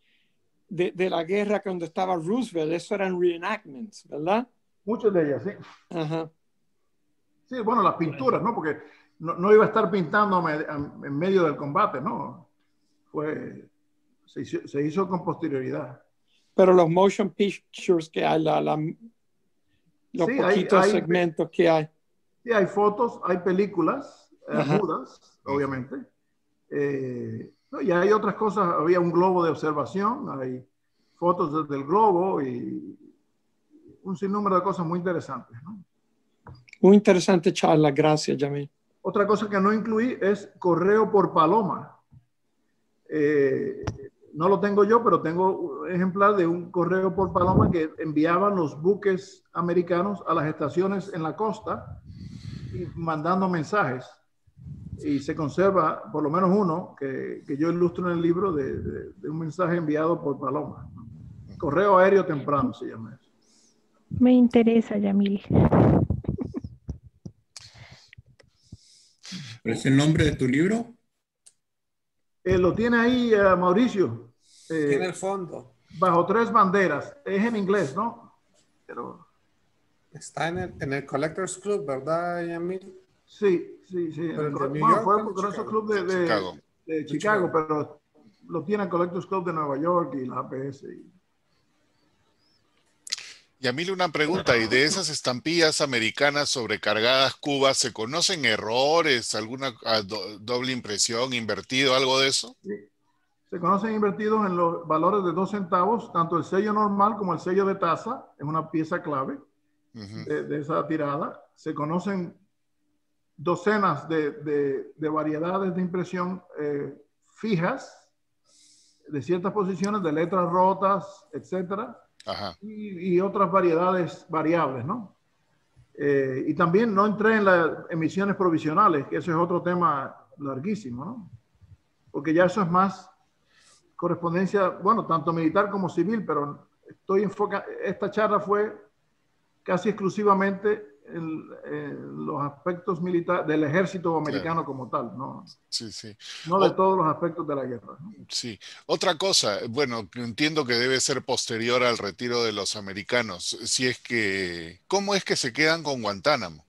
la guerra cuando estaba Roosevelt, eso eran reenactments, ¿verdad? Muchas de ellas, sí. Ajá. Sí, bueno, las pinturas, ¿no? Porque no iba a estar pintando en medio del combate, ¿no? Se hizo con posterioridad. Pero los motion pictures que hay, los sí, poquitos segmentos que hay. Sí, hay fotos, hay películas mudas, obviamente. Y hay otras cosas. Había un globo de observación, hay fotos del globo y un sinnúmero de cosas muy interesantes, ¿no? Muy interesante charla, gracias, Yamil. Otra cosa que no incluí es correo por paloma. No lo tengo yo, pero tengo un ejemplar de un correo por paloma que enviaban los buques americanos a las estaciones en la costa y mandando mensajes. Y se conserva por lo menos uno que yo ilustro en el libro de un mensaje enviado por paloma. Correo aéreo temprano se llama eso. Me interesa, Yamil. ¿Cuál es el nombre de tu libro? Lo tiene ahí Mauricio. Tiene el fondo. Bajo 3 banderas. Es en inglés, ¿no? Pero... Está en el Collectors Club, ¿verdad, Yamil? Sí, sí, sí. Pero Bueno, de New York, fue ¿o el de Congreso Chicago? Club Chicago. de Chicago, pero lo tiene el Collectors Club de Nueva York y la APS. Y a mí una pregunta, ¿y de esas estampillas americanas sobrecargadas Cuba, se conocen errores, alguna doble impresión, invertido, algo de eso? Sí. Se conocen invertidos en los valores de 2 centavos, tanto el sello normal como el sello de tasa, es una pieza clave de esa tirada. Se conocen docenas de variedades de impresión fijas, de ciertas posiciones, de letras rotas, etcétera, y otras variedades variables, ¿no? Y también no entré en las emisiones provisionales, que eso es otro tema larguísimo, ¿no? Porque ya eso es más correspondencia, bueno, tanto militar como civil, pero estoy enfocado, esta charla fue casi exclusivamente en los aspectos militares del ejército americano como tal, ¿no? Sí, sí. No de todos los aspectos de la guerra, ¿no? Sí. Otra cosa, bueno, entiendo que debe ser posterior al retiro de los americanos. Si es que, ¿cómo es que se quedan con Guantánamo?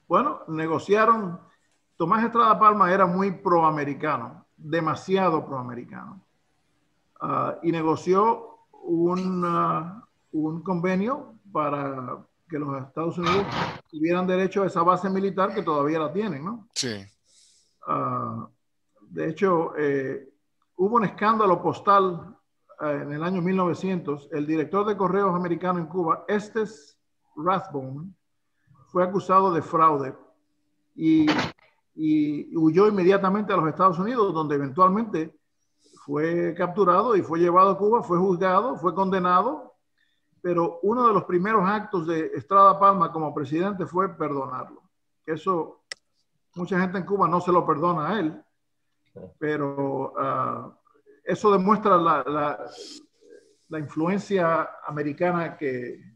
Bueno, negociaron. Tomás Estrada Palma era muy proamericano, demasiado proamericano, y negoció un convenio para que los Estados Unidos tuvieran derecho a esa base militar que todavía la tienen, ¿no? Sí. De hecho, hubo un escándalo postal en el año 1900. El director de correos americano en Cuba, Estes Rathbone, fue acusado de fraude y huyó inmediatamente a los Estados Unidos, donde eventualmente fue capturado y fue llevado a Cuba, fue juzgado, fue condenado, pero uno de los primeros actos de Estrada Palma como presidente fue perdonarlo. Eso mucha gente en Cuba no se lo perdona a él, pero eso demuestra la influencia americana que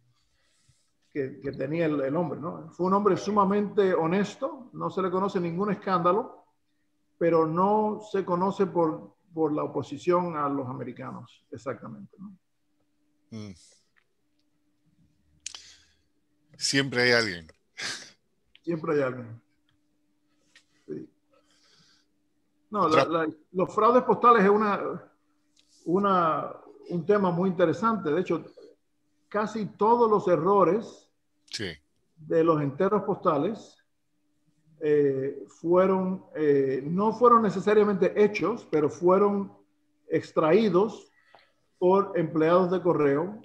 tenía el hombre, ¿no? Fue un hombre sumamente honesto, no se le conoce ningún escándalo, pero no se conoce por la oposición a los americanos, exactamente, ¿no? Siempre hay alguien. Siempre hay alguien. Sí. No, los fraudes postales es un tema muy interesante. De hecho, casi todos los errores de los enteros postales no fueron necesariamente hechos, pero fueron extraídos por empleados de correo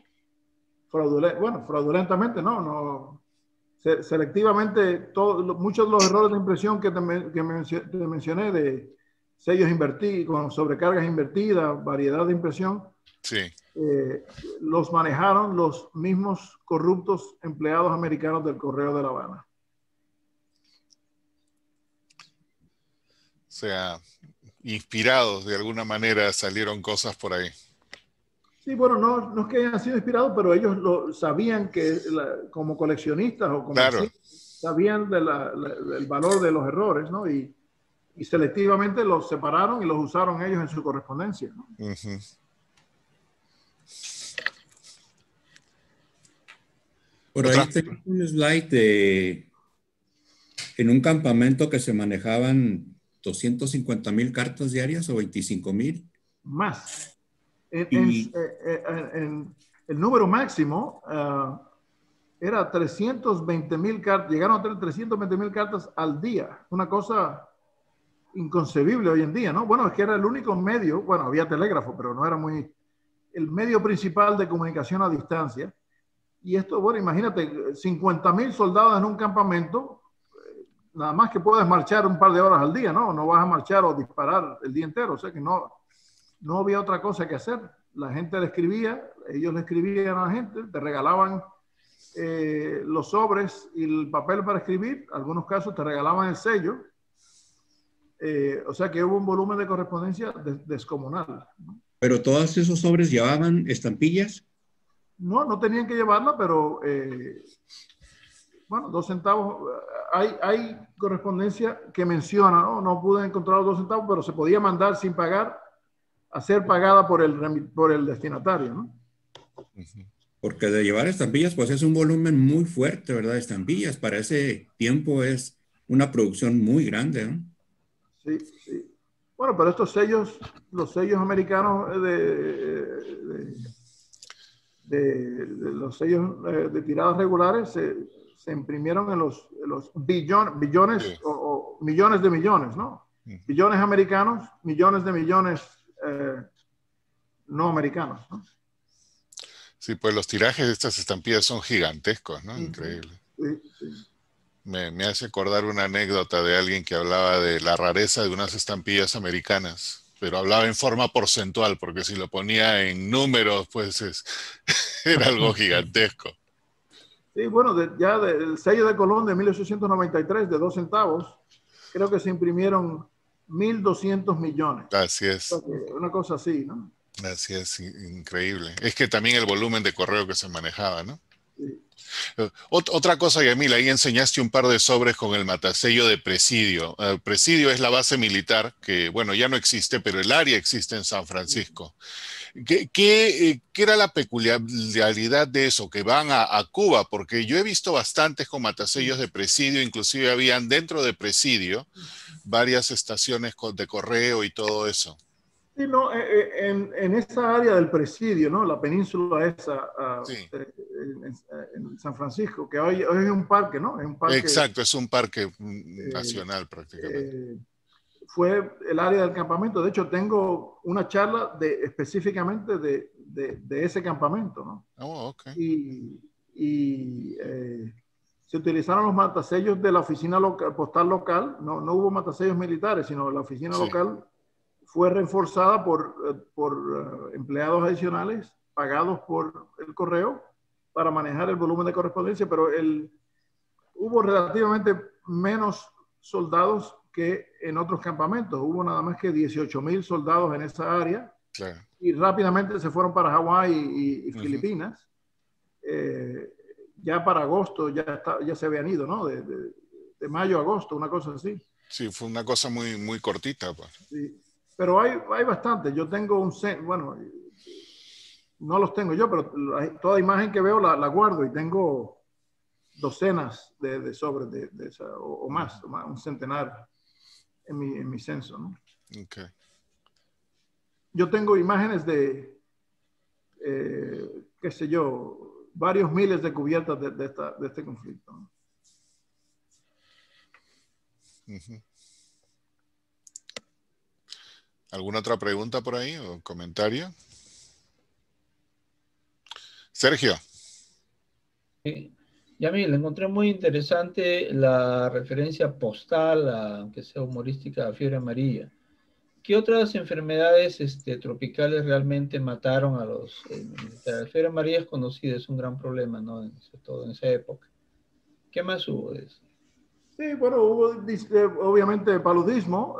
fraudulentamente, no, selectivamente. Muchos de los errores de impresión que te mencioné, de sellos invertidos, con sobrecargas invertidas, variedad de impresión, los manejaron los mismos corruptos empleados americanos del Correo de La Habana. O sea, inspirados de alguna manera salieron cosas por ahí. Sí, bueno, no es que hayan sido inspirados, pero ellos lo sabían que como coleccionistas o como sabían del valor de los errores, ¿no? Y selectivamente los separaron y los usaron ellos en su correspondencia, ¿no? Por ahí tengo un slide en un campamento que se manejaban 250,000 cartas diarias o 25,000. Más. El número máximo era 320,000 cartas. Llegaron a tener 320,000 cartas al día. Una cosa inconcebible hoy en día, ¿no? Bueno, es que era el único medio, bueno, había telégrafo, pero no era el medio principal de comunicación a distancia. Y esto, bueno, imagínate, 50,000 soldados en un campamento, nada más que puedes marchar un par de horas al día, ¿no? No vas a marchar o disparar el día entero, o sea que no había otra cosa que hacer. La gente le escribía, ellos le escribían a la gente, te regalaban los sobres y el papel para escribir, en algunos casos te regalaban el sello, o sea que hubo un volumen de correspondencia descomunal, ¿no? ¿Pero todos esos sobres llevaban estampillas? No tenían que llevarla, pero bueno, 2 centavos. Hay correspondencia que menciona, no pude encontrar los 2 centavos, pero se podía mandar sin pagar a ser pagada por el destinatario, ¿no? Porque de llevar estampillas, pues es un volumen muy fuerte, ¿verdad? Estampillas, para ese tiempo es una producción muy grande, ¿no? Sí, sí. Bueno, pero estos sellos, los sellos americanos de los sellos de tiradas regulares se imprimieron en los billones Sí. o millones de millones, ¿no? Billones americanos, millones de millones no americanos, ¿no? Sí, pues los tirajes de estas estampillas son gigantescos, ¿no? Increíble. Sí, sí. Me hace acordar una anécdota de alguien que hablaba de la rareza de unas estampillas americanas, pero hablaba en forma porcentual, porque si lo ponía en números, pues era algo gigantesco. Sí, bueno, ya del sello de Colón de 1893, de 2 centavos, creo que se imprimieron 1.200 millones. Así es. Una cosa así, ¿no? Así es, increíble. Es que también el volumen de correo que se manejaba, ¿no? Sí. Otra cosa, Yamil, ahí enseñaste un par de sobres con el matasello de Presidio. Presidio es la base militar que, bueno, ya no existe, pero el área existe en San Francisco. ¿Qué era la peculiaridad de eso? Que van a Cuba, porque yo he visto bastantes con matasellos de Presidio, inclusive habían dentro de Presidio varias estaciones de correo y todo eso. Sí, no, en esa área del Presidio, ¿no? La península esa, Sí. en San Francisco, que hoy es un parque, ¿no? Es un parque, exacto, es un parque nacional prácticamente. Fue el área del campamento. De hecho, tengo una charla específicamente de ese campamento, ¿no? Oh, ok. Y se utilizaron los matasellos de la oficina postal local. No hubo matasellos militares, sino la oficina Sí. local fue reforzada por empleados adicionales pagados por el correo para manejar el volumen de correspondencia, pero hubo relativamente menos soldados que en otros campamentos. Hubo nada más que 18,000 soldados en esa área. Claro. Y rápidamente se fueron para Hawái y Filipinas. Ya para agosto ya se habían ido, ¿no? De mayo a agosto, una cosa así. Sí, fue una cosa muy, muy cortita. Pues. Sí. Pero hay bastante. Yo tengo bueno, no los tengo yo, pero toda imagen que veo la guardo y tengo docenas de sobres de esa, o más, un centenar en mi censo, ¿no? Okay. Yo tengo imágenes de, qué sé yo, varios miles de cubiertas de este conflicto, ¿no? ¿Alguna otra pregunta por ahí o comentario? Sergio. Sí. Yamil, encontré muy interesante la referencia postal, aunque sea humorística, a fiebre amarilla. ¿Qué otras enfermedades tropicales realmente mataron a los militares? La fiebre amarilla es conocida, es un gran problema, ¿no? Sobre todo en esa época. ¿Qué más hubo de eso? Sí, bueno, hubo obviamente paludismo,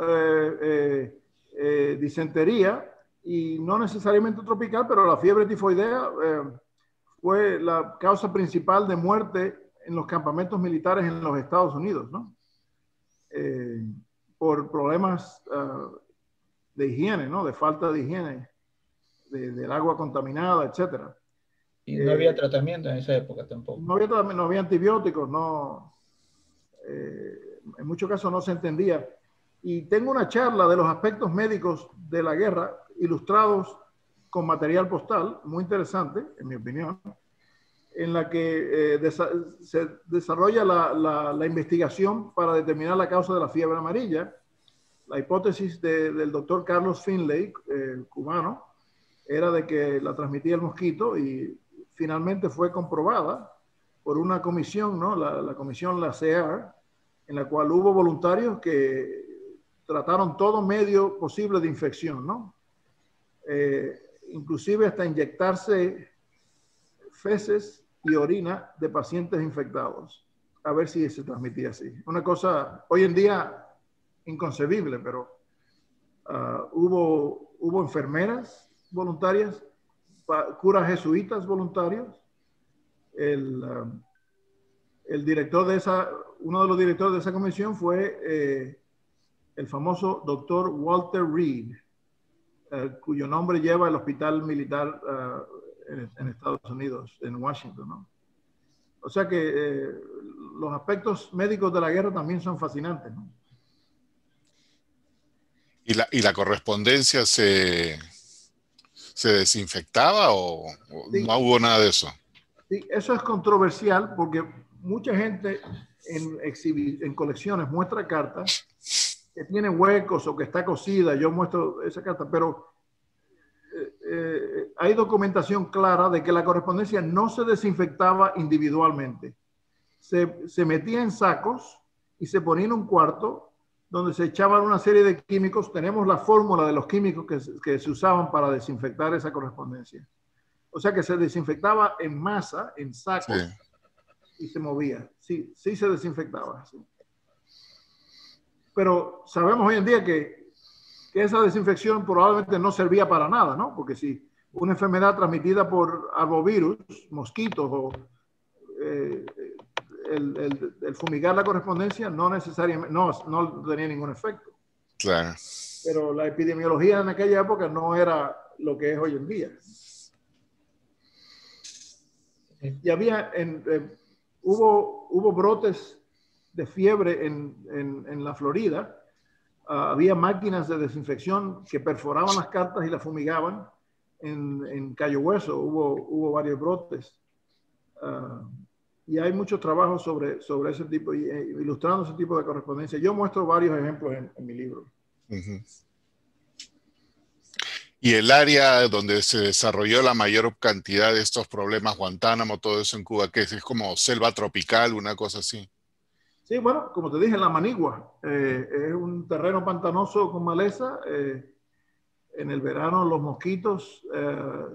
disentería, y no necesariamente tropical, pero la fiebre tifoidea fue la causa principal de muerte en los campamentos militares en los Estados Unidos, ¿no? Por problemas de higiene, ¿no? De falta de higiene, del agua contaminada, etcétera. Y no había tratamiento en esa época tampoco. No había antibióticos, en muchos casos no se entendía. Y tengo una charla de los aspectos médicos de la guerra, ilustrados con material postal, muy interesante, en mi opinión, en la que se desarrolla la investigación para determinar la causa de la fiebre amarilla. La hipótesis del doctor Carlos Finlay, cubano, era de que la transmitía el mosquito, y finalmente fue comprobada por una comisión, ¿no? La comisión, la CEAR, en la cual hubo voluntarios que trataron todo medio posible de infección, ¿no? Inclusive hasta inyectarse feces y orina de pacientes infectados, a ver si se transmitía así. Una cosa hoy en día inconcebible, pero hubo enfermeras voluntarias curas jesuitas voluntarios. El director de uno de los directores de esa comisión fue el famoso doctor Walter Reed, cuyo nombre lleva el hospital militar en Estados Unidos, en Washington, ¿no? O sea que los aspectos médicos de la guerra también son fascinantes, ¿no? ¿Y la correspondencia se desinfectaba o sí, no hubo nada de eso? Sí, eso es controversial porque mucha gente en colecciones muestra cartas que tienen huecos o que está cosida. Yo muestro esa carta, pero hay documentación clara de que la correspondencia no se desinfectaba individualmente. Se metía en sacos y se ponía en un cuarto donde se echaban una serie de químicos. Tenemos la fórmula de los químicos que se usaban para desinfectar esa correspondencia. O sea que se desinfectaba en masa, en sacos, sí, y se movía. Sí, sí se desinfectaba. Sí. Pero sabemos hoy en día que esa desinfección probablemente no servía para nada, ¿no? Porque si una enfermedad transmitida por arbovirus, mosquitos, o el fumigar la correspondencia no necesariamente, no tenía ningún efecto. Claro. Pero la epidemiología en aquella época no era lo que es hoy en día. Y hubo brotes de fiebre en la Florida. Había máquinas de desinfección que perforaban las cartas y las fumigaban. En Cayo Hueso hubo varios brotes. Y hay muchos trabajos sobre ese tipo, ilustrando ese tipo de correspondencia. Yo muestro varios ejemplos en mi libro. Uh-huh. ¿Y el área donde se desarrolló la mayor cantidad de estos problemas, Guantánamo, todo eso en Cuba, qué es como selva tropical, una cosa así? Sí, bueno, como te dije, la Manigua es un terreno pantanoso con maleza. En el verano los mosquitos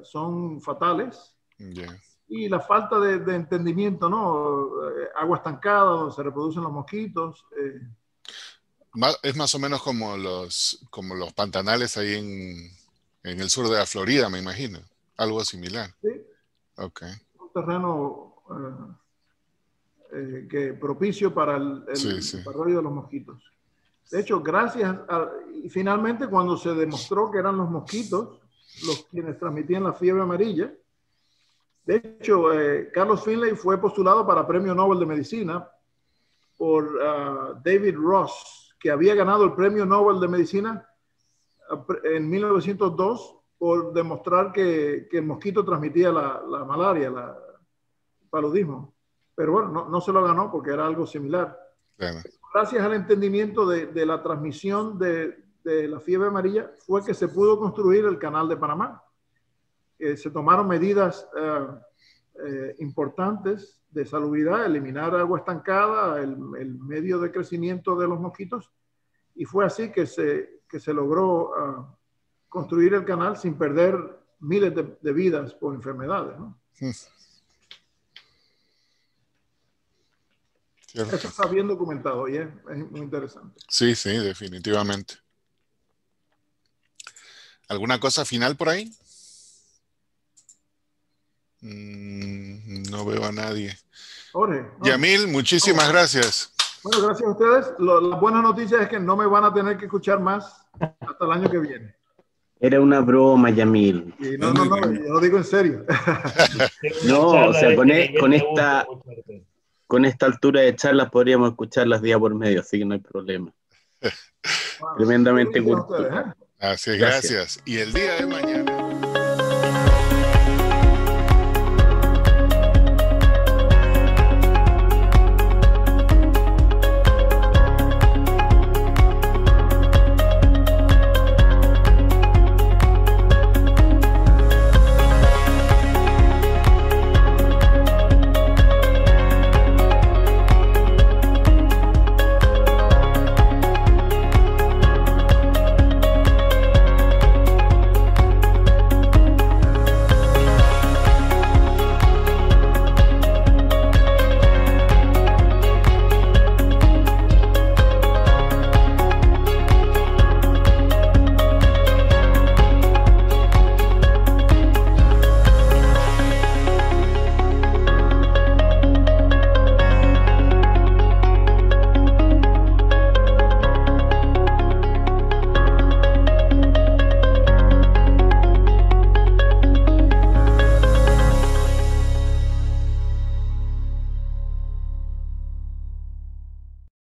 son fatales. Yeah. Y la falta de entendimiento, ¿no? Agua estancada donde se reproducen los mosquitos. Es más o menos como los pantanales ahí en el sur de la Florida, me imagino. Algo similar. Sí. Okay. Un terreno propicio para el desarrollo de los mosquitos. De hecho, y finalmente cuando se demostró que eran los mosquitos quienes transmitían la fiebre amarilla, de hecho, Carlos Finlay fue postulado para Premio Nobel de Medicina por David Ross, que había ganado el Premio Nobel de Medicina en 1902 por demostrar que el mosquito transmitía la malaria, el paludismo. Pero bueno, no se lo ganó porque era algo similar. Claro. Gracias al entendimiento de la transmisión de la fiebre amarilla fue que se pudo construir el Canal de Panamá. Se tomaron medidas importantes de salubridad, eliminar agua estancada, el medio de crecimiento de los mosquitos, y fue así que se logró construir el canal sin perder miles de vidas por enfermedades, ¿no? Eso está bien documentado y es muy interesante. Sí, sí, definitivamente. ¿Alguna cosa final por ahí? No veo a nadie. Jorge, Yamil, muchísimas gracias. Bueno, gracias a ustedes. La buena noticia es que no me van a tener que escuchar más hasta el año que viene. Era una broma, Yamil. Sí, no, yo lo digo en serio. No, o sea, con esta altura de charlas podríamos escucharlas día por medio, así que no hay problema. Wow, tremendamente gusto. gusto. Así es, gracias. Y el día de mañana...